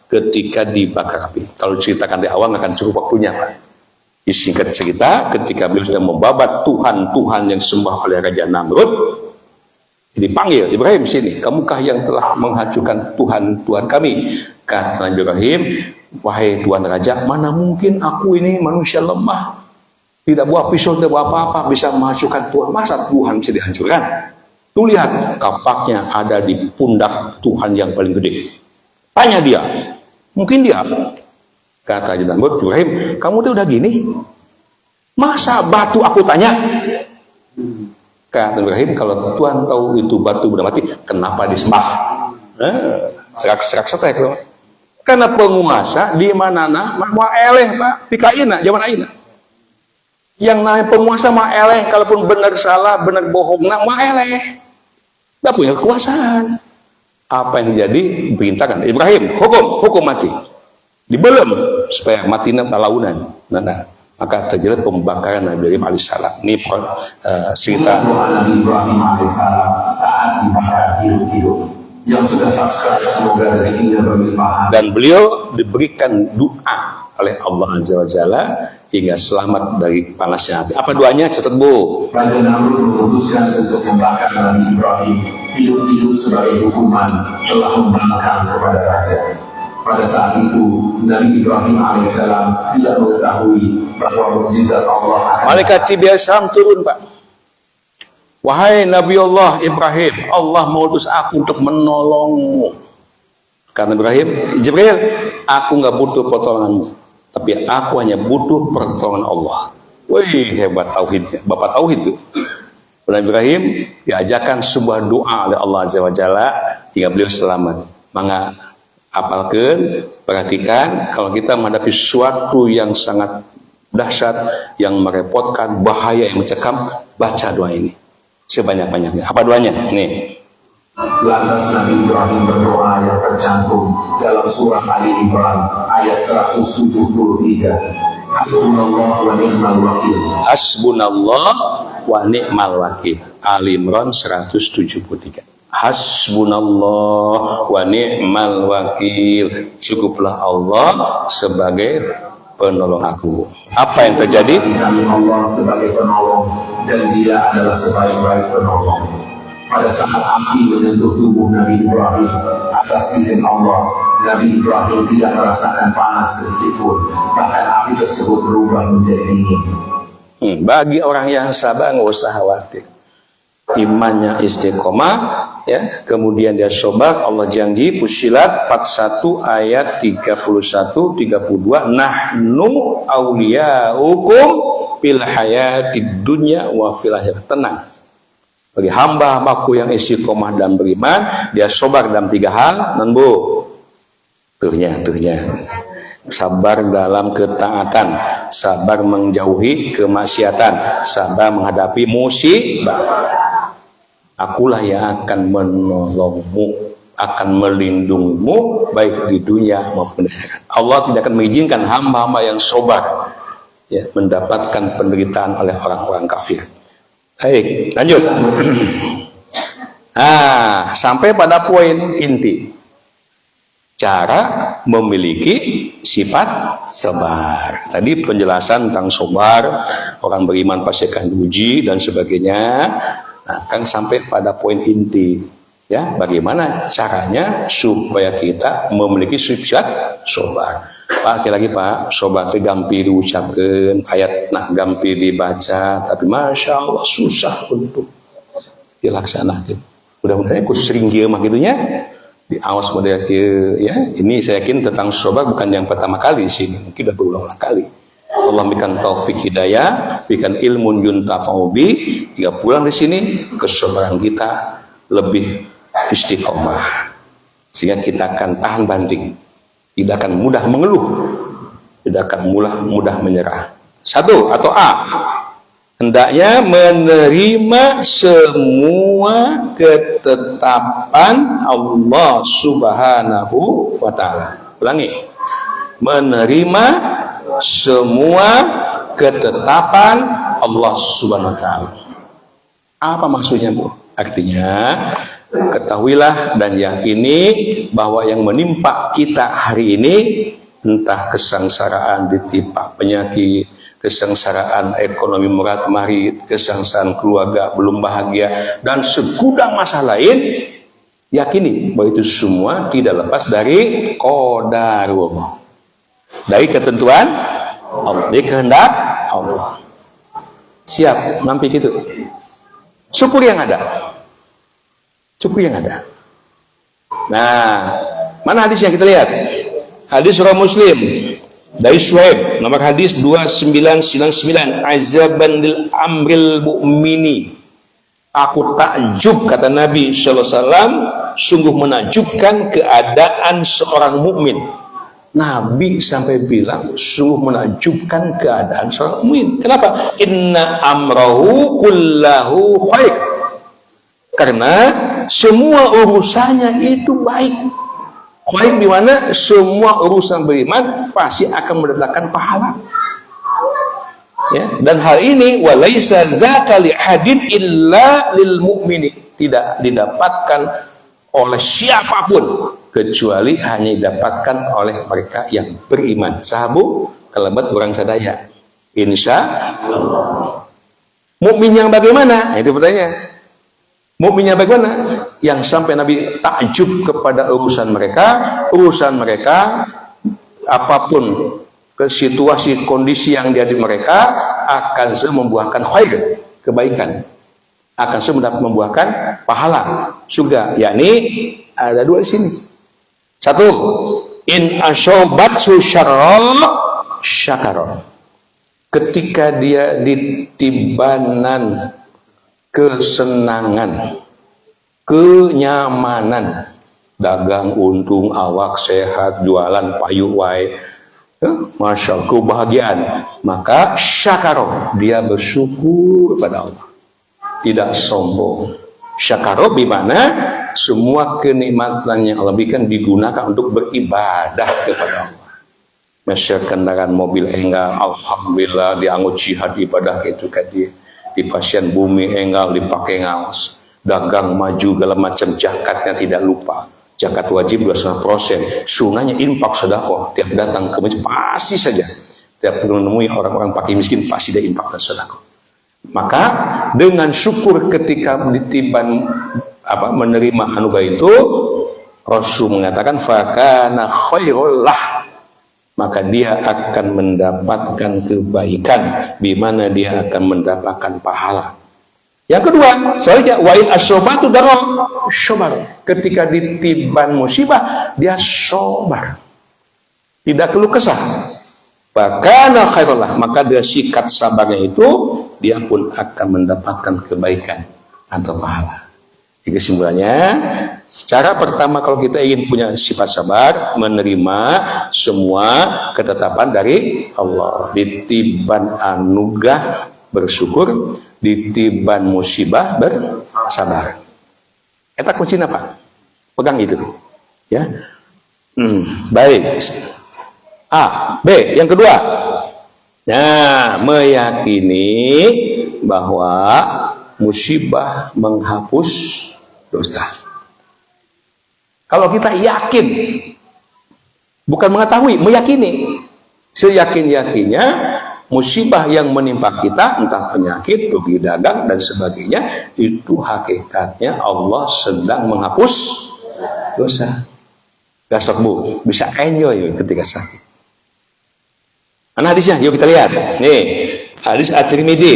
ketika dibakar api. Kalau ceritakan di awal akan cukup waktunya Pak. Singkat cerita, ketika beliau sudah membabat Tuhan yang sembah oleh Raja Namrud, dipanggil Ibrahim, sini, kamukah yang telah menghancurkan Tuhan kami? Kata Nabi Ibrahim, wahai Tuan Raja, mana mungkin aku ini manusia lemah, tidak buah pisau, tidak buah apa-apa, bisa menghancurkan Tuhan. Masa Tuhan bisa dihancurkan? Tuh lihat, kapaknya ada di pundak Tuhan yang paling gede. Tanya dia, mungkin dia. Kata Raja Namrud, Ibrahim, kamu tuh udah gini? Masa batu aku tanya? Kata Ibrahim, kalau Tuhan tahu itu batu benda mati, kenapa disembah? Serak-serak setek loh. Karena penguasa di mana-mana mau eleh Pak, dikaina zaman aina. Yang namanya penguasa mah eleh, kalaupun benar salah, benar bohong, mah eleh. Tidak punya kekuasaan. Apa yang terjadi? Perintahkan Ibrahim, hukum mati. Dibelem supaya matinya launan. Maka terjadi pembakaran Nabi Ibrahim alaihissalam. Ini cerita Nabi Ibrahim alaihissalam saat dibakar hidup-hidup. Yang sudah subscribe, semoga rezekinya berlimpah. Dan beliau diberikan doa oleh Allah Azza wa Jalla hingga selamat dari panasnya api. Apa doanya? Catat Bu. Raja Namrud memutuskan untuk membakar Nabi Ibrahim hidup-hidup sebagai hukuman telah membangkang kepada raja. Pada saat itu Nabi Ibrahim alaihissalam tidak mengetahui bahwa mukjizat Allah akan Malaikat Jibril turun Pak. Wahai Nabi Allah Ibrahim, Allah mengutus aku untuk menolongmu. Kata Ibrahim, Jibril, aku nggak butuh pertolonganmu, tapi aku hanya butuh pertolongan Allah. Wih, hebat tauhidnya, Bapak tauhid itu. Nabi Ibrahim diajarkan sebuah doa oleh Allah Azza wa Jalla hingga beliau selamat. Maka apalkan, perhatikan, kalau kita menghadapi sesuatu yang sangat dahsyat, yang merepotkan, bahaya, yang mencekam, baca doa ini sebanyak-banyaknya. Apa doanya? Nih. Lantas Nabi Ibrahim berdoa yang tercantum dalam surah Ali Imran ayat 173. Hasbunallah wa ni'mal wakil. Hasbunallah wa ni'mal wakil. Ali Imran 173. Hasbunallah wa ni'mal wakil. Cukuplah Allah sebagai penolong aku. Apa yang terjadi? Kami Allah sebagai penolong dan Dia adalah sebaik-baik penolong. Pada saat api menyentuh tubuh Nabi Ibrahim atas izin Allah, Nabi Ibrahim tidak merasakan panas sedikitpun. Bahkan api tersebut berubah menjadi dingin. Bagi orang yang sabar nggak usah khawatir. Imannya istiqomah, ya. Kemudian dia sobat. Allah janji Fussilat 41 ayat 31 32, nahnu awliyaukum fil hayatid dunya wa fil akhirah. Tenang. Bagi hamba-hambaku yang istiqomah dan beriman, dia sobar dalam 3 hal. Dan Bu, tuhnya. Sabar dalam ketaatan, sabar menjauhi kemaksiatan, sabar menghadapi musibah. Akulah yang akan menolongmu, akan melindungimu baik di dunia maupun di akhirat. Allah tidak akan mengizinkan hamba-hamba yang sobar mendapatkan penderitaan oleh orang-orang kafir. Baik, lanjut. Sampai pada poin inti. Cara memiliki sifat sabar. Tadi penjelasan tentang sabar, orang beriman pasti akan diuji dan sebagainya. Nah, kan sampai pada poin inti, ya, bagaimana caranya supaya kita memiliki sifat sabar. Pak, lagi Pak, sabar itu gampang diucapkan, ayat gampang dibaca, tapi masya Allah susah untuk dilaksanakan. Mudah-mudahan aku sering mah gitunya. Di awas pada ya, ini saya yakin tentang sabar bukan yang pertama kali di sini, mungkin sudah berulang-ulang kali. Allah berikan taufik hidayah, berikan ilmu yuntafa'u bi, hingga pulang di sini kesabaran kita lebih istiqomah, sehingga kita akan tahan banting, tidak akan mudah mengeluh, tidak akan mudah menyerah. 1 atau A, hendaknya menerima semua ketetapan Allah Subhanahu wa Ta'ala. Ulangi, menerima semua ketetapan Allah Subhanahu wa Ta'ala. Apa maksudnya, Bu? Artinya, ketahuilah dan yakini bahwa yang menimpa kita hari ini, entah kesengsaraan, ditimpa penyakit, kesengsaraan ekonomi merat-marit, kesengsaraan keluarga belum bahagia, dan segudang masalah lain, yakini bahwa itu semua tidak lepas dari qadarullah, dari ketentuan Allah, dari kehendak Allah. Siap, nampi gitu. Syukur yang ada. Syukur yang ada. Nah, mana hadis yang kita lihat? Hadis surah Muslim dari Suhaib, nomor hadis 2999, azaban lil amril mu'mini. Aku takjub, kata Nabi sallallahu alaihi wasallam, sungguh menakjubkan keadaan seorang mukmin. Nabi sampai bilang sungguh menakjubkan keadaan seorang mukmin. Kenapa? Inna amrahu kullahu khair. Karena semua urusannya itu baik. Khair di mana semua urusan beriman pasti akan mendatangkan pahala. Ya, dan hal ini walaisa zaka li hadin illa lil mu'mini, tidak didapatkan oleh siapapun kecuali hanya didapatkan oleh mereka yang beriman. Sahabu kelebat orang sadaya. Insya Allah. Mukmin yang bagaimana? Nah, itu pertanyaan. Mukmin yang bagaimana? Yang sampai Nabi takjub kepada urusan mereka apapun ke situasi kondisi yang di mereka akan membuahkan khair, kebaikan, akan membuahkan pahala surga. Yakni ada dua di sini. Satu, in asobatsu syarra syakara. Ketika dia ditibanan kesenangan, kenyamanan, dagang untung, awak sehat, jualan payu wae, masya Allah, kebahagiaan, maka syakara, dia bersyukur pada Allah, tidak sombong. Syakara bimana semua kenikmatan yang Allah berikan digunakan untuk beribadah kepada Allah. Masyarakat kendaraan mobil enggal, alhamdulillah dianggut jihad ibadah itu kan dia. Di pasien bumi enggal dipakai ngaos, dagang maju segala macam, zakatnya tidak lupa. Zakat wajib 2,5%, sunnahnya infak sedekah. Tiap datang ke masjid pasti saja, tiap menemui orang-orang pakai miskin pasti dia infak dan sedekah. Maka dengan syukur ketika ditiban menerima anugerah itu, Rasul mengatakan fakana khairul lah, maka dia akan mendapatkan kebaikan, di mana dia akan mendapatkan pahala. Yang kedua, selanjutnya wa'in asobatu darah sobar. Ketika ditiban musibah, dia sobar, tidak keluh kesah. Fakana khairul lah, maka dia sikat sabarnya itu, dia pun akan mendapatkan kebaikan atau pahala. Jadi kesimpulannya, cara pertama kalau kita ingin punya sifat sabar, menerima semua ketetapan dari Allah. Ditiban anugerah bersyukur, ditiban musibah bersabar. Eta kunci apa? Pegang itu, ya. Baik. A, B. Yang kedua, nah, meyakini bahwa musibah menghapus dosa. Kalau kita yakin, bukan mengetahui, meyakini, seyakin-yakinnya musibah yang menimpa kita, entah penyakit, rugi dagang dan sebagainya, itu hakikatnya Allah sedang menghapus dosa. Gak sembuh, bisa enjoy ketika sakit. Mana hadisnya? Yuk kita lihat. Nih, hadis At-Tirmidzi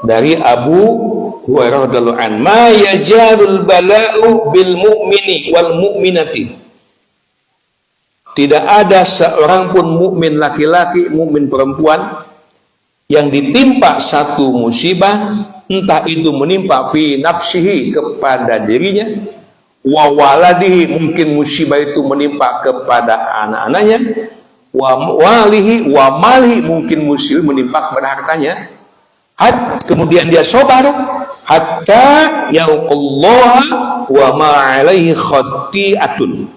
dari Abu Hurairah radhiyallahu anhu, ma yajarul bala'u bil mu'mini wal mu'minati. Tidak ada seorang pun mukmin laki-laki, mukmin perempuan yang ditimpa satu musibah, entah itu menimpa fi nafsihi, kepada dirinya, wa waladihi, mungkin musibah itu menimpa kepada anak-anaknya, wa walihi wa malihi, mungkin musibah menimpa kepada hartanya, kemudian dia sabar hatta yaqullah wa ma alaihi khati'atun,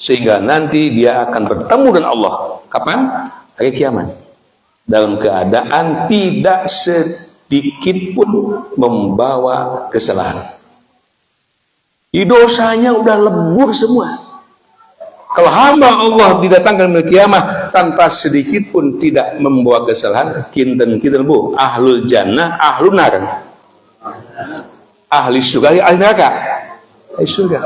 sehingga nanti dia akan bertemu dengan Allah. Kapan? Hari kiamat, dalam keadaan tidak sedikit pun membawa kesalahan. Dosanya udah lebur semua, Kalau hamba Allah didatangkan ke kiamat tanpa sedikit pun tidak membawa kesalahan, kinten bu, ahlul jannah, ahlul nar, ahli surga, ahli neraka, ahli surga.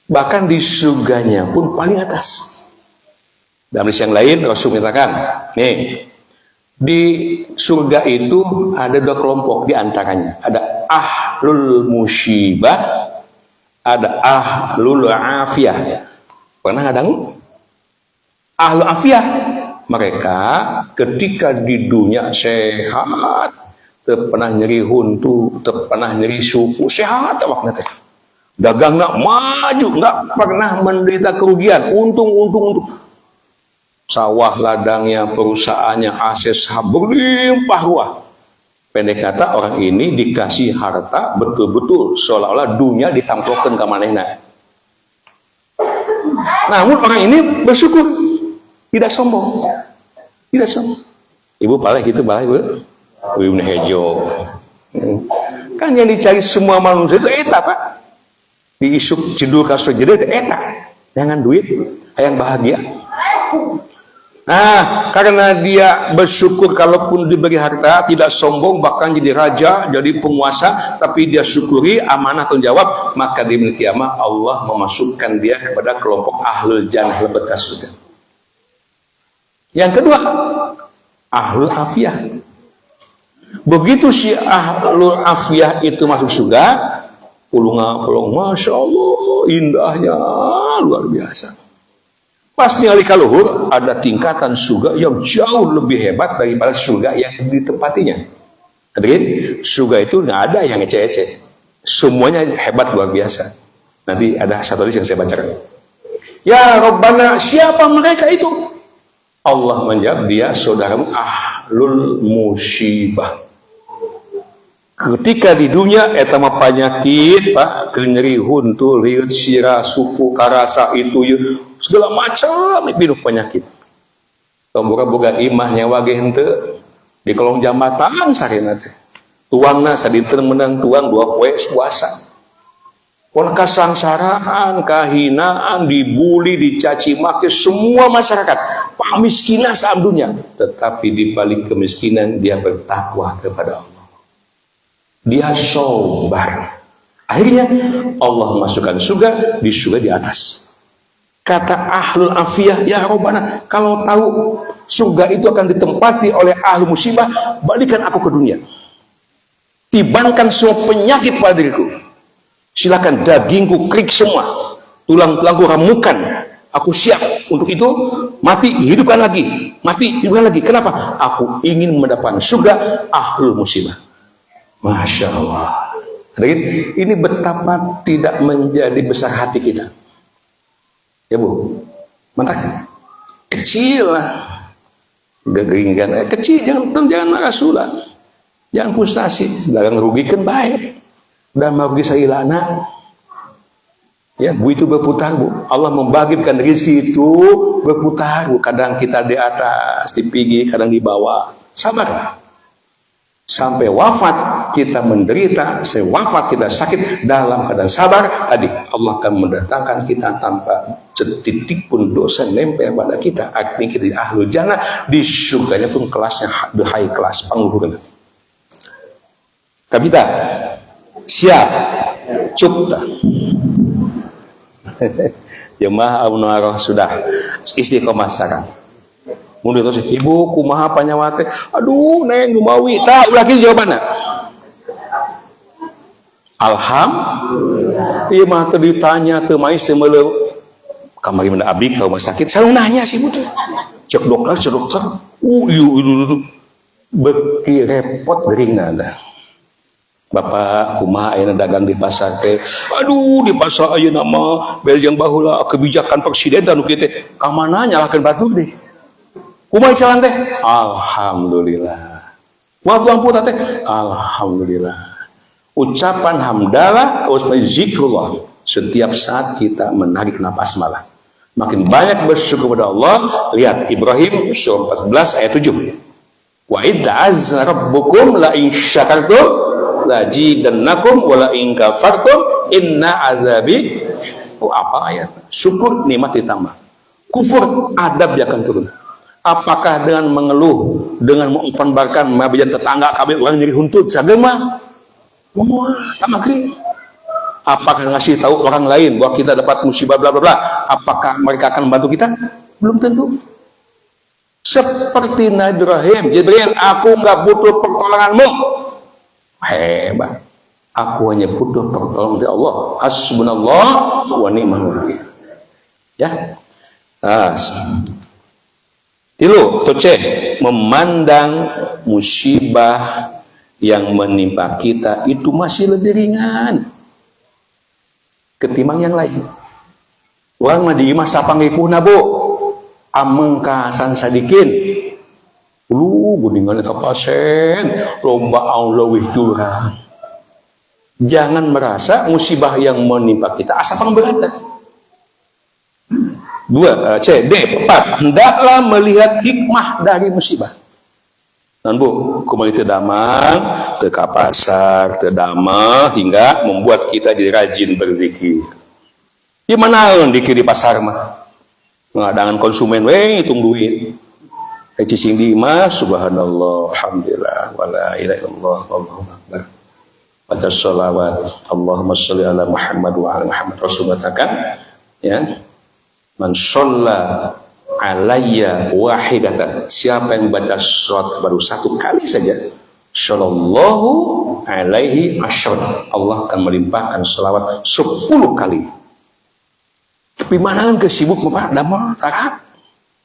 Bahkan di surganya pun paling atas. Dalam hadis yang lain Rasul menyatakan, nih di surga itu ada dua kelompok di antaranya, ada ahlul musibah, ada ahlul afiyah. Pernah ada ahlul afiyah? Mereka ketika di dunia sehat, tak pernah nyeri huntu, tak pernah nyeri suku, sehat waktu itu. Dagang nak maju, nggak pernah menderita kerugian, untung. Sawah ladangnya, perusahaannya, aset berlimpah ruah. Pendek kata, orang ini dikasih harta betul-betul seolah-olah dunia ditampilkan ke manehna. Namun orang ini bersyukur, tidak sombong, tidak sombong. Ibu paling gitu, paling ibu hejo. Kan yang dicari semua manusia itu eta pak. Diisuk judul kasus jadi itu eta, jangan duit, yang bahagia. Nah, karena dia bersyukur kalaupun diberi harta, tidak sombong, bahkan jadi raja, jadi penguasa, tapi dia syukuri amanah tanggung jawab, maka di hari kiamat Allah memasukkan dia kepada kelompok ahlul jannah, lebetas surga. Yang kedua, ahlul afiyah. Begitu si ahlul afiyah itu masuk surga, pulung, masya Allah, indahnya luar biasa. Pas ningali ka luhur, ada tingkatan surga yang jauh lebih hebat daripada surga yang ditempatinya. Jadi surga itu nggak ada yang ece-ece, semuanya hebat luar biasa. Nanti ada satu hadis yang saya bacakan. Ya Rabbana, siapa mereka itu? Allah menjawab, dia saudaramu ahlul musibah. Ketika di dunia eta mah penyakit pak, nyeri huntu, liut sirah, suku, karasa itu segala macam itu penyakit. Boga imah nyawa ge henteu di kolong jambatan sarena teh. Tuangna sadinten menang tuang 2 poe puasa. Pon kasangsaraan, kahinaan, dibuli, dicaci maki semua masyarakat, pamiskinan saat dunia, tetapi di balik kemiskinan dia bertakwa kepada Allah. Dia sobar. Akhirnya Allah masukkan surga, di surga di atas. Kata ahlul afiyah, ya Rabbana, kalau tahu surga itu akan ditempati oleh ahlul musibah, balikan aku ke dunia. Tibankan semua penyakit pada diriku. Silakan dagingku krik semua, tulang-tulangku ramukan. Aku siap untuk itu, mati hidupkan lagi, mati hidupkan lagi. Kenapa? Aku ingin mendapatkan surga ahlul musibah. Masya Allah. Ini betapa tidak menjadi besar hati kita. Ya bu, mantap. Kecil lah. Gegeringan, kecil, jangan marasulah. Jangan frustasi, jangan merugikan baik. Dan merugi sailana. Ya, bu itu berputar bu. Allah membagikan rezeki itu berputar bu. Kadang kita di atas, di pinggir, kadang di bawah. Sabarlah. Sampai wafat kita menderita, sampai wafat kita sakit, dalam keadaan sabar, tadi Allah akan mendatangkan kita tanpa setitik pun dosa nempel pada kita. Akhirnya kita di ahlul jannah, di surganya pun kelasnya the high class, pangluhur. Kapita, siap, cukta. Jemaah Abu sudah istiqomah sekarang. Mundur terus, ibu kumaha panyawate, aduh neng gumawi, tak lagi jawabannya. Alhamdulillah. Iya mah teu ditanya teu mais teu meuleuh. Kamari mana abdi ka rumah sakit, saya nanya sih butuh. Cek dokter. Ieu beki repot geuringna tah. Bapak kumaha ayeuna dagang di pasar teh. Aduh di pasar ayeuna mah beljang baheula kebijakan presiden anu kieu teh. Ka mana nyalahkeun batur deh. Kumaha jalan teh? Alhamdulillah. Waktu ampun teh? Alhamdulillah. Ucapan hamdalah, zikrullah. Setiap saat kita menarik napas malah. Makin banyak bersyukur kepada Allah. Lihat Ibrahim surah 14 ayat 7. Wa idza azza rabbukum la in syakartum la zidannakum wa la in kafartum inna azabi. Oh, apa ayat? Syukur nikmat ditambah. Kufur adab dia akan turun. Apakah dengan mengeluh, dengan mengumpanbarkan mabijan tetangga kabeh orang nyeri huntut sagema? Wah, tamakri. Apakah ngasih tahu orang lain bahwa kita dapat musibah bla bla bla? Apakah mereka akan membantu kita? Belum tentu. Seperti Nabi Ibrahim, Jibril, aku nggak butuh pertolonganmu. Hebat. Aku hanya butuh pertolongan dari Allah. Hasbunallah wa ni'mal wakil. Ya. Tilu, C, memandang musibah yang menimpa kita itu masih lebih ringan ketimbang yang lain. Orang mah di imah sapangipuna bu, amengkasan sadikin. Lu gudingan eta pasien, lomba Allah wih curang. Jangan merasa musibah yang menimpa kita asa pangberatan. 2, C, D, 4. Hendaklah melihat hikmah dari musibah. Dan bu, kembali terdamang, ke pasar, terdamang, hingga membuat kita jadi rajin berzikir. Gimana dikir di pasar mah? Ngadangan konsumen, hitung duit. Cicing di imah, subhanallah, alhamdulillah, wala ilaha illallah, wallahu akbar. Baca sholawat, Allahumma sholli ala Muhammad wa ala Muhammad. Rasulullah katakan, ya. Man sholla alayya wahidatan, siapa yang baca sholawat baru satu kali saja, shollallahu alaihi asyar, Allah akan melimpahkan sholawat 10 kali. Tapi mana kesibuk Bapak damang tarak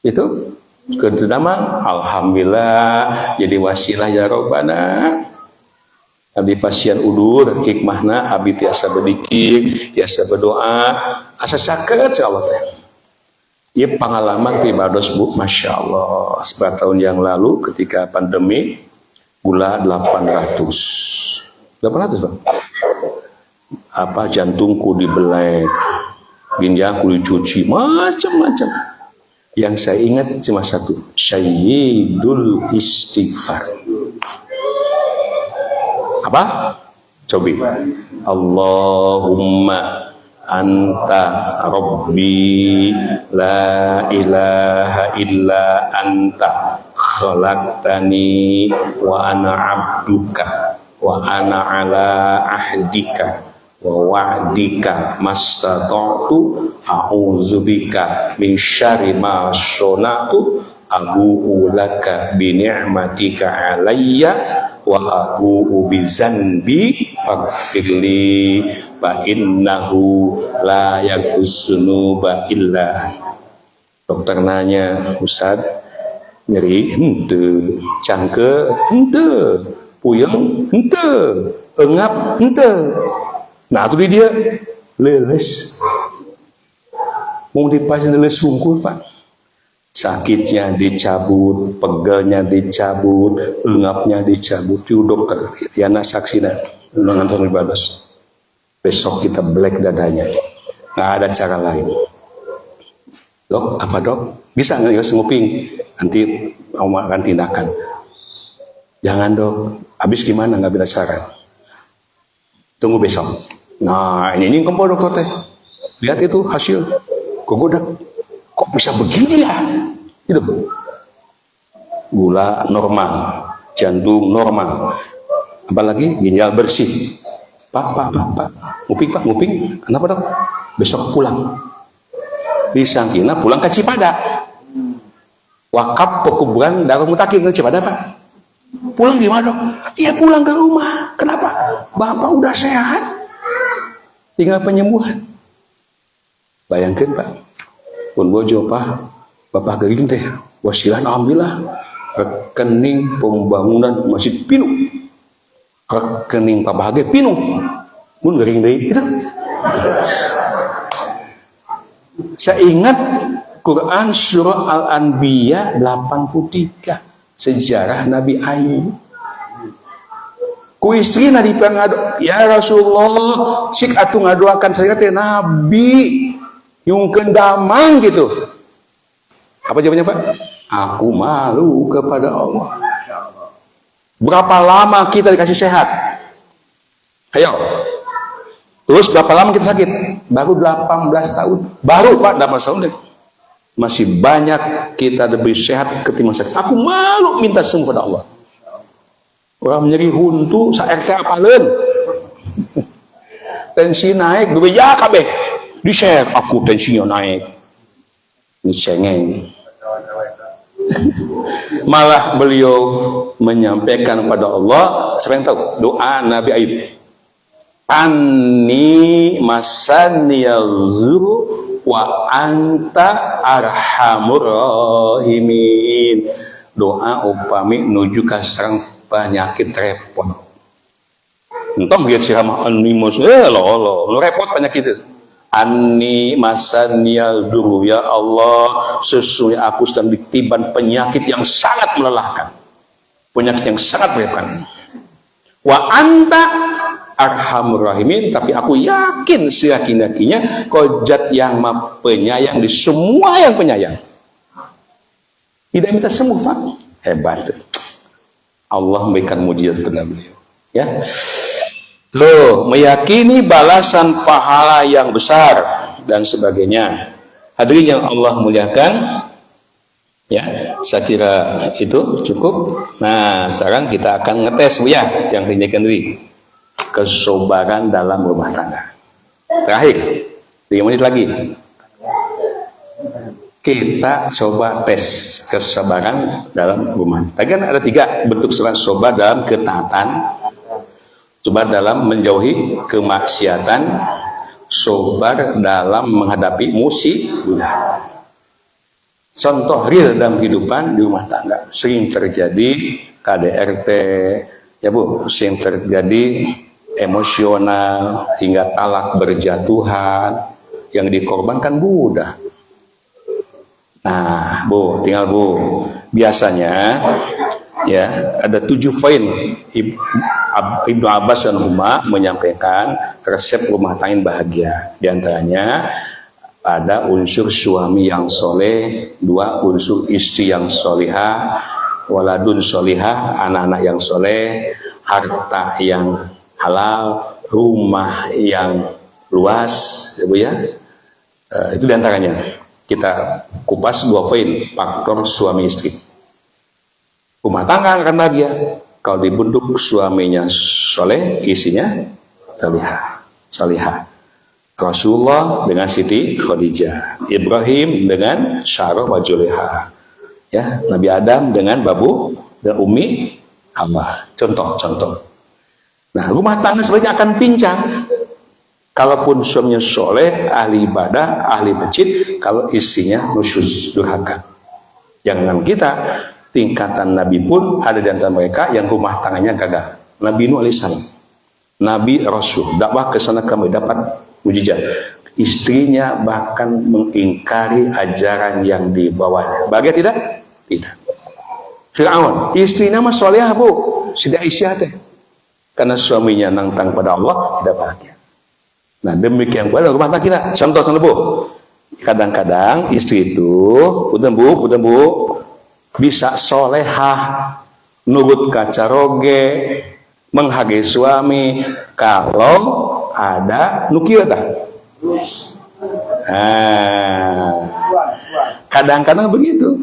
itu kedamang, alhamdulillah jadi wasilah ya Rabbana. Abi pasien udur hikmahna abi tiasa berzikir, tiasa berdoa, asa sakit insyaallah teh. Ya pengalaman pribados bu, masya Allah. Seberapa tahun yang lalu ketika pandemi, gula 800 bang. Apa jantungku dibelek, ginjalku dicuci, macam-macam. Yang saya ingat cuma satu, Sayyidul Istighfar. Apa? Coba. Allahumma anta rabbi la ilaha illa anta khalaqtani wa ana abduka wa ana ala ahdika wa wa'dika mastata'tu a'udzubika min syarri ma sona'tu abu'u laka bi ni'matika alayya wa abu'u bi zanbi faghfirli fa innahu la yaghfiruzunuba illa. Dokter nanya, Ustaz, nyeri henteu, cangke henteu, puyeng henteu, engap henteu. Nah itu dia leles. Mau dipasang leles sungkul Pak. Sakitnya dicabut, pegelnya dicabut, engapnya dicabut. Itu dokter, Yana saksina, nonton ibadah. Besok kita black dadanya. Nggak ada cara lain. Dok, apa dok? Bisa nggak nguping? Nanti mau makan tindakan. Jangan dok. Habis gimana? Nggak bisa saran. Tunggu besok. Nah ini kempol dokter teh. Lihat itu hasil. Kok bisa begini ya? Gitu. Gula normal, jantung normal, apalagi ginjal bersih. Pak, nguping. Kenapa dok? Besok pulang. Disangkina pulang ke Cipada. Wakaf pekuburan Darul Mutakin ke Cipada Pak. Pulang gimana dok? Iya pulang ke rumah. Kenapa? Bapak udah sehat. Tinggal penyembuhan. Bayangkan Pak. Pun bojo Pak, Bapak gering teh, wasilah alhamdulillah, rekening pembangunan masjid pinuh, rekening Pak Bahagia pinuh, pun gering deh itu. Saya ingat Quran surah Al-Anbiya 83, sejarah Nabi Ayub. Ku istri nadi pangado, ya Rasulullah, sik atuh ngadoakan saya teh Nabi. Yung kendamang gitu. Apa jawabannya Pak? Aku malu kepada Allah. Berapa lama kita dikasih sehat? Ayo. Terus berapa lama kita sakit? Baru 18 tahun. Baru Pak 18 tahun deh. Masih banyak kita lebih sehat ketimbang sakit. Aku malu minta sembuh pada Allah. Orang nyeri huntu, sa-RT apaleun. Tensi naik, bebeja kabeh. Di-share, aku tensinya naik. Dicengeng. Malah beliau menyampaikan pada Allah, siapa yang tahu? Doa Nabi Ayub. Anni masaniyal zuru wa anta arhamur rahimin. Doa upami nuju ka sareng penyakit repot. Entong lihat si ramah animus, lo repot penyakit itu. Anni masaniyal zuru, ya Allah, sesungguhnya aku sedang ditiban penyakit yang sangat melelahkan. Penyakit yang sangat merepotkan. Wa anta arhamur rahimin, tapi aku yakin seyakin-yakinnya kau zat yang maha penyayang di semua yang penyayang. Tidak minta sembuh Pak. Hebat. Allah memberikan mujizat kepada beliau. Ya. Loh, meyakini balasan pahala yang besar dan sebagainya. Hadirin yang Allah muliakan. Ya, saya kira itu cukup. Nah, sekarang kita akan ngetes Bu ya, yang tindakan diri. Kesabaran dalam rumah tangga. Terakhir 3 menit lagi kita coba tes kesabaran dalam rumah tangga. Kan ada 3 bentuk sabar dalam ketaatan, sabar dalam menjauhi kemaksiatan, sabar dalam menghadapi musibah. Contoh real dalam kehidupan di rumah tangga sering terjadi KDRT ya Bu, sering terjadi emosional hingga talak berjatuhan, yang dikorbankan budak. Nah Bu, tinggal Bu, biasanya ya ada 7 poin Ibnu Abbas dan Umar menyampaikan resep rumah tangga yang bahagia. Di antaranya ada unsur suami yang soleh, 2 unsur istri yang solihah, waladun solihah, anak-anak yang soleh, harta yang halal, rumah yang luas, ya Bu ya. Itu diantaranya. Kita kupas 2 poin faktor suami istri. Rumah tangga akan bahagia kalau dibentuk suaminya soleh, istrinya salihah. Rasulullah dengan Siti Khadijah, Ibrahim dengan Sarah wa Juleha, ya, Nabi Adam dengan Babu dan Umi Hawa. Contoh. Nah, rumah tangga sebaiknya akan pincang kalaupun suaminya soleh, ahli ibadah, ahli masjid, kalau istrinya nusyuz, durhaka. Jangan kita, tingkatan Nabi pun ada di antara mereka yang rumah tangannya gagal. Nabi Nuh alaihissalam, Nabi Rasul, dakwah ke sana kami dapat mujizat. Istrinya bahkan mengingkari ajaran yang dibawanya. Bahagia tidak? Tidak. Fir'aun, istrinya mah solehah Bu, Siti Aisyah teh. Karena suaminya nantang pada Allah, tidak bahagia. Nah, demikian pula rumah tangga kita. Contoh Bu, kadang-kadang istri itu, punten Bu, bisa solehah, nurut kacaroge, menghargai suami, kalau ada nukieu tah. Nah, kadang-kadang begitu.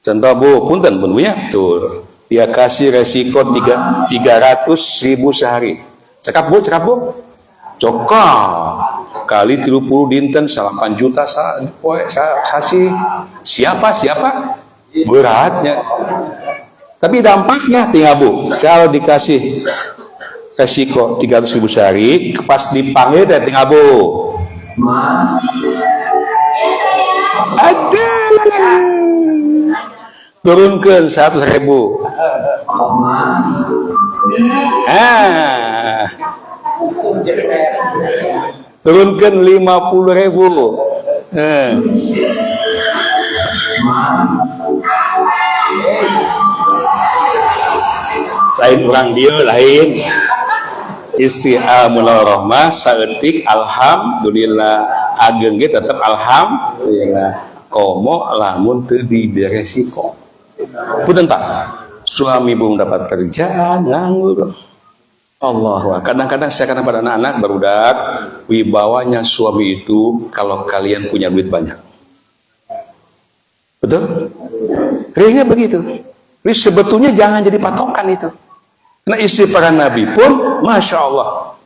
Contoh Bu, punten Bu ya, tuh. Dia kasih resiko 300.000 sehari. Cekap Bu. Cokap. Kali 30 dinten 8 juta sasi. Siapa? Beratnya. Tapi dampaknya tinggal Bu. Kalau dikasih resiko 300.000 sehari, pas dipanggil dan tinggal Bu. Ada. Turunkan 100.000. Turunkan 50.000. Lain orang dia lain. Isi al-munal rahmah saeutik alhamdulillah, ageng ge tetep alhamdulillah. Komo lamun teu diberesiko. Punten Pak, suami belum dapat kerjaan, nganggur. Allah. Kadang-kadang saya katakan pada anak-anak barudak, wibawanya suami itu kalau kalian punya duit banyak. Betul? Kayaknya begitu. Jadi sebetulnya jangan jadi patokan itu. Karena istri para nabi pun, Masya Allah,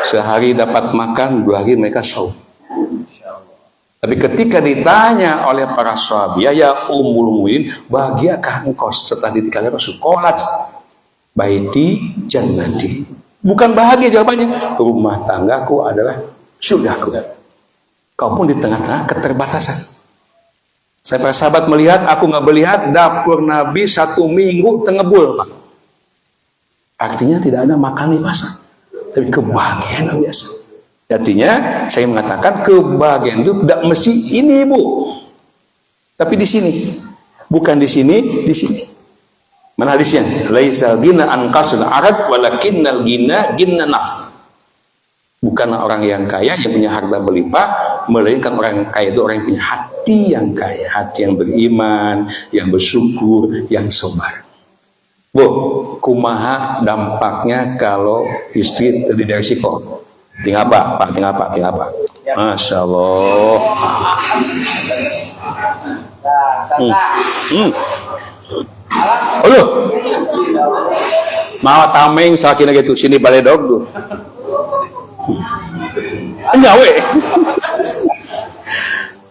sehari dapat makan, 2 hari mereka saum. Tapi ketika ditanya oleh para sahabat, ya Ummul Mukminin, bahagiakah engkau setelah ditinggalkan Rasul? Qalat baiti jannati. Bukan bahagia jawabannya, rumah tanggaku adalah surgaku. Kau pun di tengah-tengah keterbatasan. Saya para sahabat melihat, aku nggak melihat dapur Nabi 1 minggu tengebul, Pak. Artinya tidak ada makan di pasar, tapi kebahagiaan yang biasa. Artinya saya mengatakan kebahagiaan itu tidak mesti ini, Bu, tapi di sini, bukan di sini, di sini. Mana hadisnya? Laisal gina an qasul arad walakinnal gina ginna naf. Bukanlah orang yang kaya yang punya harta berlimpah, melainkan orang yang kaya itu orang yang punya hati yang kaya, hati yang beriman, yang bersyukur, yang sabar. Bu, kumaha dampaknya kalau istri terdiri dari resiko? Tinggal apa, Pak? Tinggal apa? Tinggal apa? Masya Allah. Aduh, mau tameng sakin gitu sini baledog tuh. Anjawe.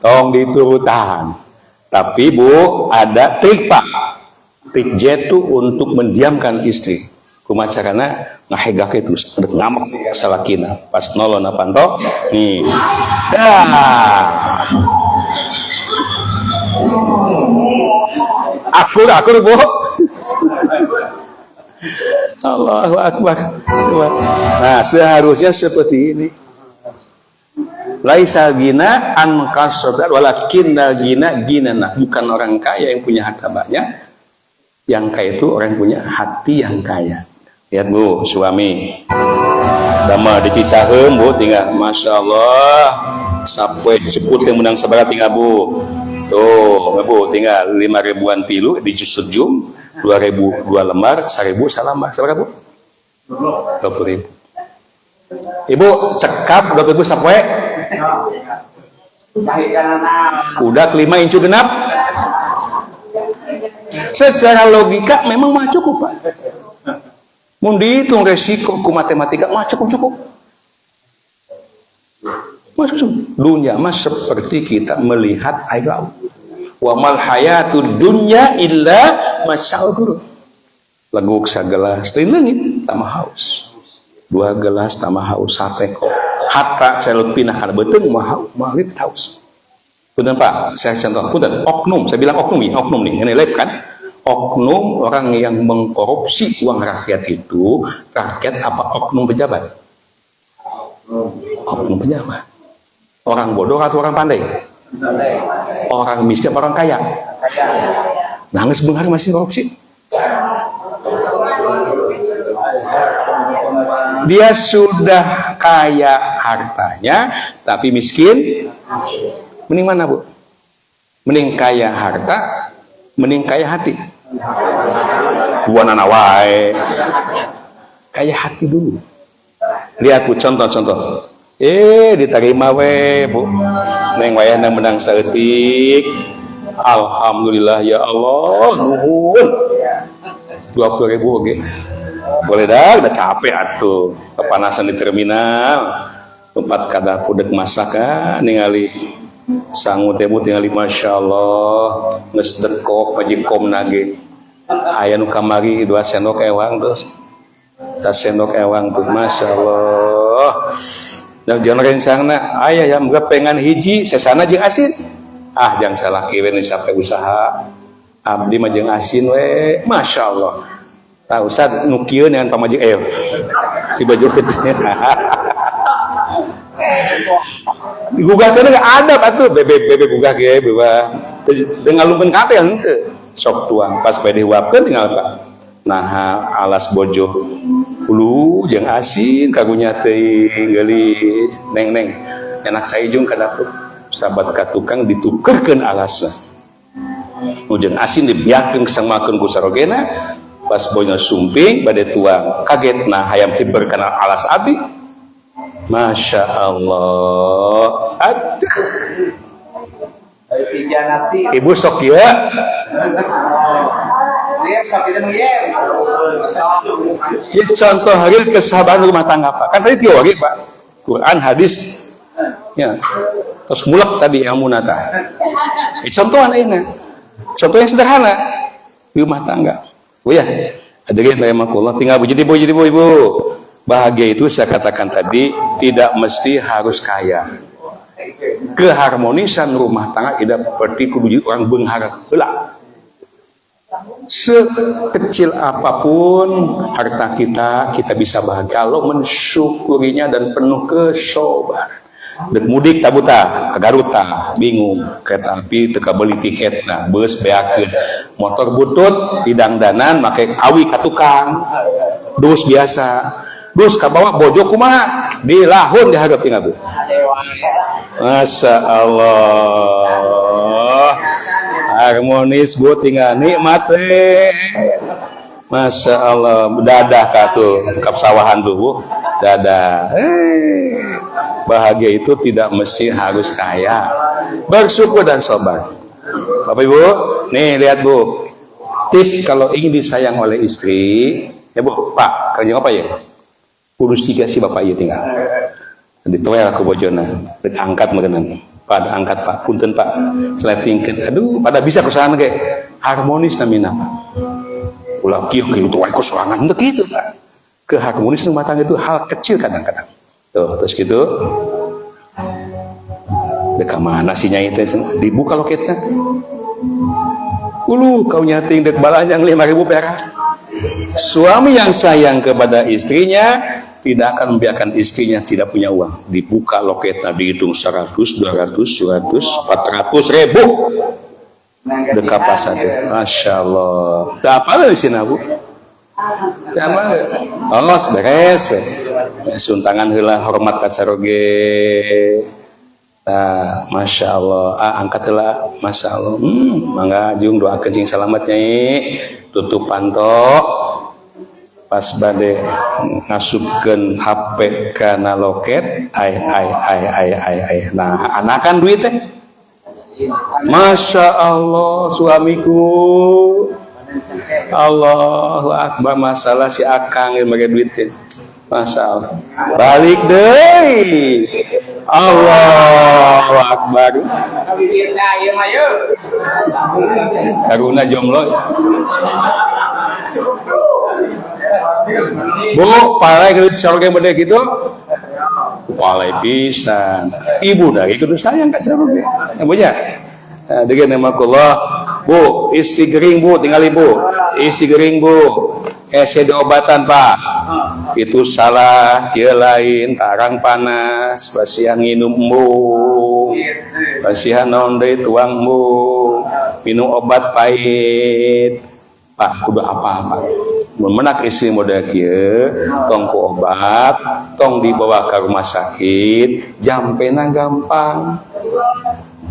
Tong diturutan. Tapi Bu, ada trik, Pak. Trik jitu untuk mendiamkan istri. Kumacarana ngahegake terus ngamuk salakina. Pas nolona panto, nih. Dah. Akur Bu. Allahu Akbar. Nah, seharusnya seperti ini. Laisa gina an kasrat walakinna gina ginana. Bukan orang kaya yang punya harta banyak. Yang kaya itu orang yang punya hati yang kaya. Lihat Bu, suami. Dama dicicaheum Bu, tinggal Masya Allah. Sapoe ceput yang menang sabarat tinggal Bu. Tuh, Bu, tinggal 5 ribuan tilu di jusujum, 2.000 2 lembar, 1.000 salambar. Sabar Bu? 20.000. Ibu cekap 20.000 sapoe. Udah kelima incu genap. Secara logika memang mah cukup, Pak. Mun dihitung resiko ku matematika mah cukup. Masuk dunia mah seperti kita melihat air laut. Wa mal hayatud dunya illa masya'ul ghurur. Leguk sagelas teuing leungit tamah haus. 2 gelas tamah haus sateko. Hatta selut pinah kana beuteung mah haus. Punten Pak, saya contoh punten oknum, saya bilang oknum nih, ini lihat kan? Oknum orang yang mengkorupsi uang rakyat itu, rakyat apa oknum pejabat? Oknum pejabat. Orang bodoh atau orang pandai? Orang miskin, orang kaya? Nangis benghar masih korupsi. Dia sudah kaya hartanya, tapi miskin. Mending mana Bu? Mending kaya harta, mending kaya hati. Buana wae. Kaya hati dulu. Lihat Bu, contoh. Diterima we Bu. Neng wayahna menang saeutik. Alhamdulillah ya Allah, nuhun. 20.000 oge. Boleh dah, udah capek atuh. Kepanasan di terminal. Tempat kada kudek masakan ningali sangu teh ningali Masya Allah geus dekok majikom nage aya nu kamari 2 sendok ewang terus tas sendok ewang tuh Masya Allah dan jangan rencana aya yang pengen hiji sesana jeung asin jangan salah kieu nu sampai usaha abdi mah jeung asin we Masya Allah tah Ustad nu kieu dengan pamajik tiba joget gugah kena nggak ada atuh bebe gugah ge beba dengan lumpen kate henteu sok tuang pas bae diuapkeun tinggal apa nah alas bojo hulu jeung asin kagunya teuing geulis neng enak saijung ka dapur sahabat ka tukang ditukerkeun alasna nu jeung asin dibiakeun sangmakeun ku sarogena pas bonya sumping bade tuang kaget nah hayam ti berkenal alas abi. Masya Allah. Aduh. Ibu sok ya. Contoh hari kesabaran rumah tangga Pak. Kan tadi tiga hari Pak. Quran, hadis. Ya. Terus mulak tadi yang munata. Contohan ini. Contoh yang sederhana di rumah tangga. Oh ya, hadirin rahimakumullah, tinggal jadi ibu. Bahagia itu saya katakan tadi tidak mesti harus kaya. Keharmonisan rumah tangga tidak seperti kudu orang benghar heula. Sekecil apapun harta kita bisa bahagia kalau mensyukurinya dan penuh kesabaran. Dek mudik tabuta ke Garut bingung kereta api teka beli tiket nah bus beakeun motor butut didangdanan make awi ka tukang dus biasa dus ka bawa bojo kumaha dilahun diharap tinggal bu. Masya Allah harmonis bu tinggal nikmat Masya Allah dadah katuh kap sawahan dulu dadah bahagia itu tidak mesti harus kaya bersyukur dan sabar Bapak Ibu nih lihat Bu tip kalau ingin disayang oleh istri ya Bu Pak kerja apa ya urus tiga si Bapak iya tinggal ditoel aku bojona angkat makanan pada angkat Pak punten Pak sletingkeun aduh pada bisa kesana ge harmonis namina Pak ulah kieu itu wae sorangan teu kitu Pak keharmonisan rumah tangga itu hal kecil kadang-kadang tuh terus gitu dek mana sih nyai teh dibuka loketnya kau nyating dek balanjang 5.000 perak suami yang sayang kepada istrinya tidak akan membiarkan istrinya tidak punya uang dibuka loketnya dihitung 100, 200, 400 ribu dek apa saja Masya Allah tak apa di sini Bu ya apa oh beres suntangan heula hormat ka saroge Masya Allah angkat heula Masya Allah mangga jeung doakeun cing salamet nyai tutup panto pas bade ngasupkeun HP kana loket ai nah anakan duit teh Masya Allah suamiku Allahu Akbar masalah si akang yang bagi duitnya Masya Allah balik deh Allahu Akbar karuna jomblo Bu palai kalau sarung yang beda gitu palai pisan ibu dari kudu sayang kak sarung yang punya dengan nama Allah Bu istri gering Bu tinggal ibu istri gering Bu SD obatan Pak itu salah dia lain tarang panas pasihan nginum Bu pasihan nonde tuang Bu minum obat pahit Pak kudu apa-apa memenak istri model kieu tong ku obat tong dibawa ke rumah sakit jampena gampang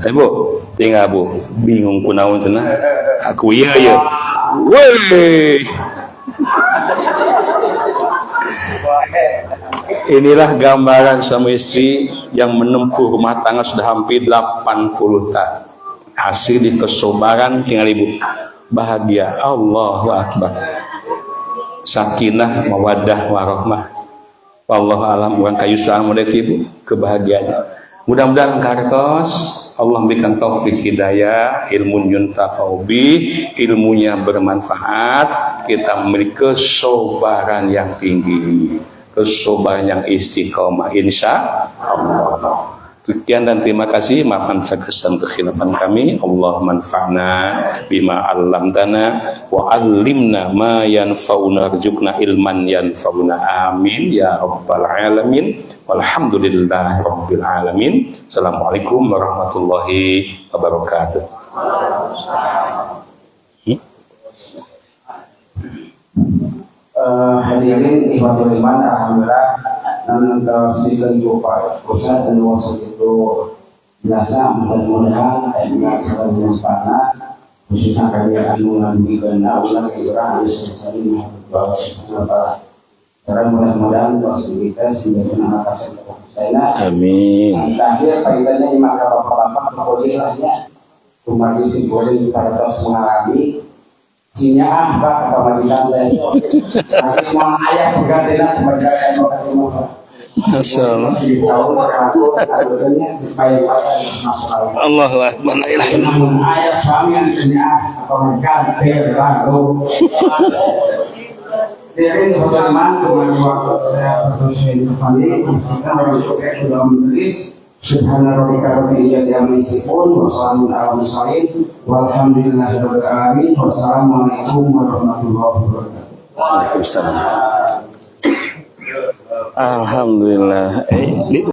Bu tinggal Bu bingung kunaon cenah aku ieu weh inilah gambaran suami istri yang menempuh rumah tangga sudah hampir 80 tahun hasil di kesabaran tinggal ibu bahagia Allahu Akbar sakinah mawaddah warahmah wallahu alam urang kayu saha model ibu kebahagiaan mudah-mudahan kartos Allah berikan taufik hidayah ilmu yuntafa'u bi ilmunya bermanfaat kita memiliki kesabaran yang tinggi kesabaran yang istiqomah insya Allah. Sekian dan terima kasih. Maafkan kesan kekhilafan kami. Allah manfa'na bima 'allamtana wa 'allimna ma yanfa'una warzuqna ilman yanfa'una. Amin ya rabbal alamin. Walhamdulillahi rabbil alamin. Assalamualaikum warahmatullahi wabarakatuh. Hadirin ikhwatul iman, alhamdulillah namun tersikan Pak Ustaz dan wasit itu biasa mudah-mudahan biasa bermanfaat khususnya kalian mengandungkan Allah kurang selesai bahwa subhanallah. Sekarang mudah-mudahan doa kita sehingga benar kasih saya. Amin. Terakhir kaitannya maka bapak-bapak bolehnya umat isi boleh kita terus mengalami sinyah apa kematian dari nanti mau ayah bergantian kemerdekaan Masya Allah. Allahu Akbar. La ilaha illallah. Namun ayah suami yang punya kemerdekaan lalu dari bagaimana kemarin waktu saya berdoa di kembali kita berdoa sudah menulis Subhanallah rabbil yasifun wa salamun ala mursalin walhamdulillahi rabbil alamin wassalamualaikum warahmatullahi wabarakatuh. Waalaikumsalam. Alhamdulillah.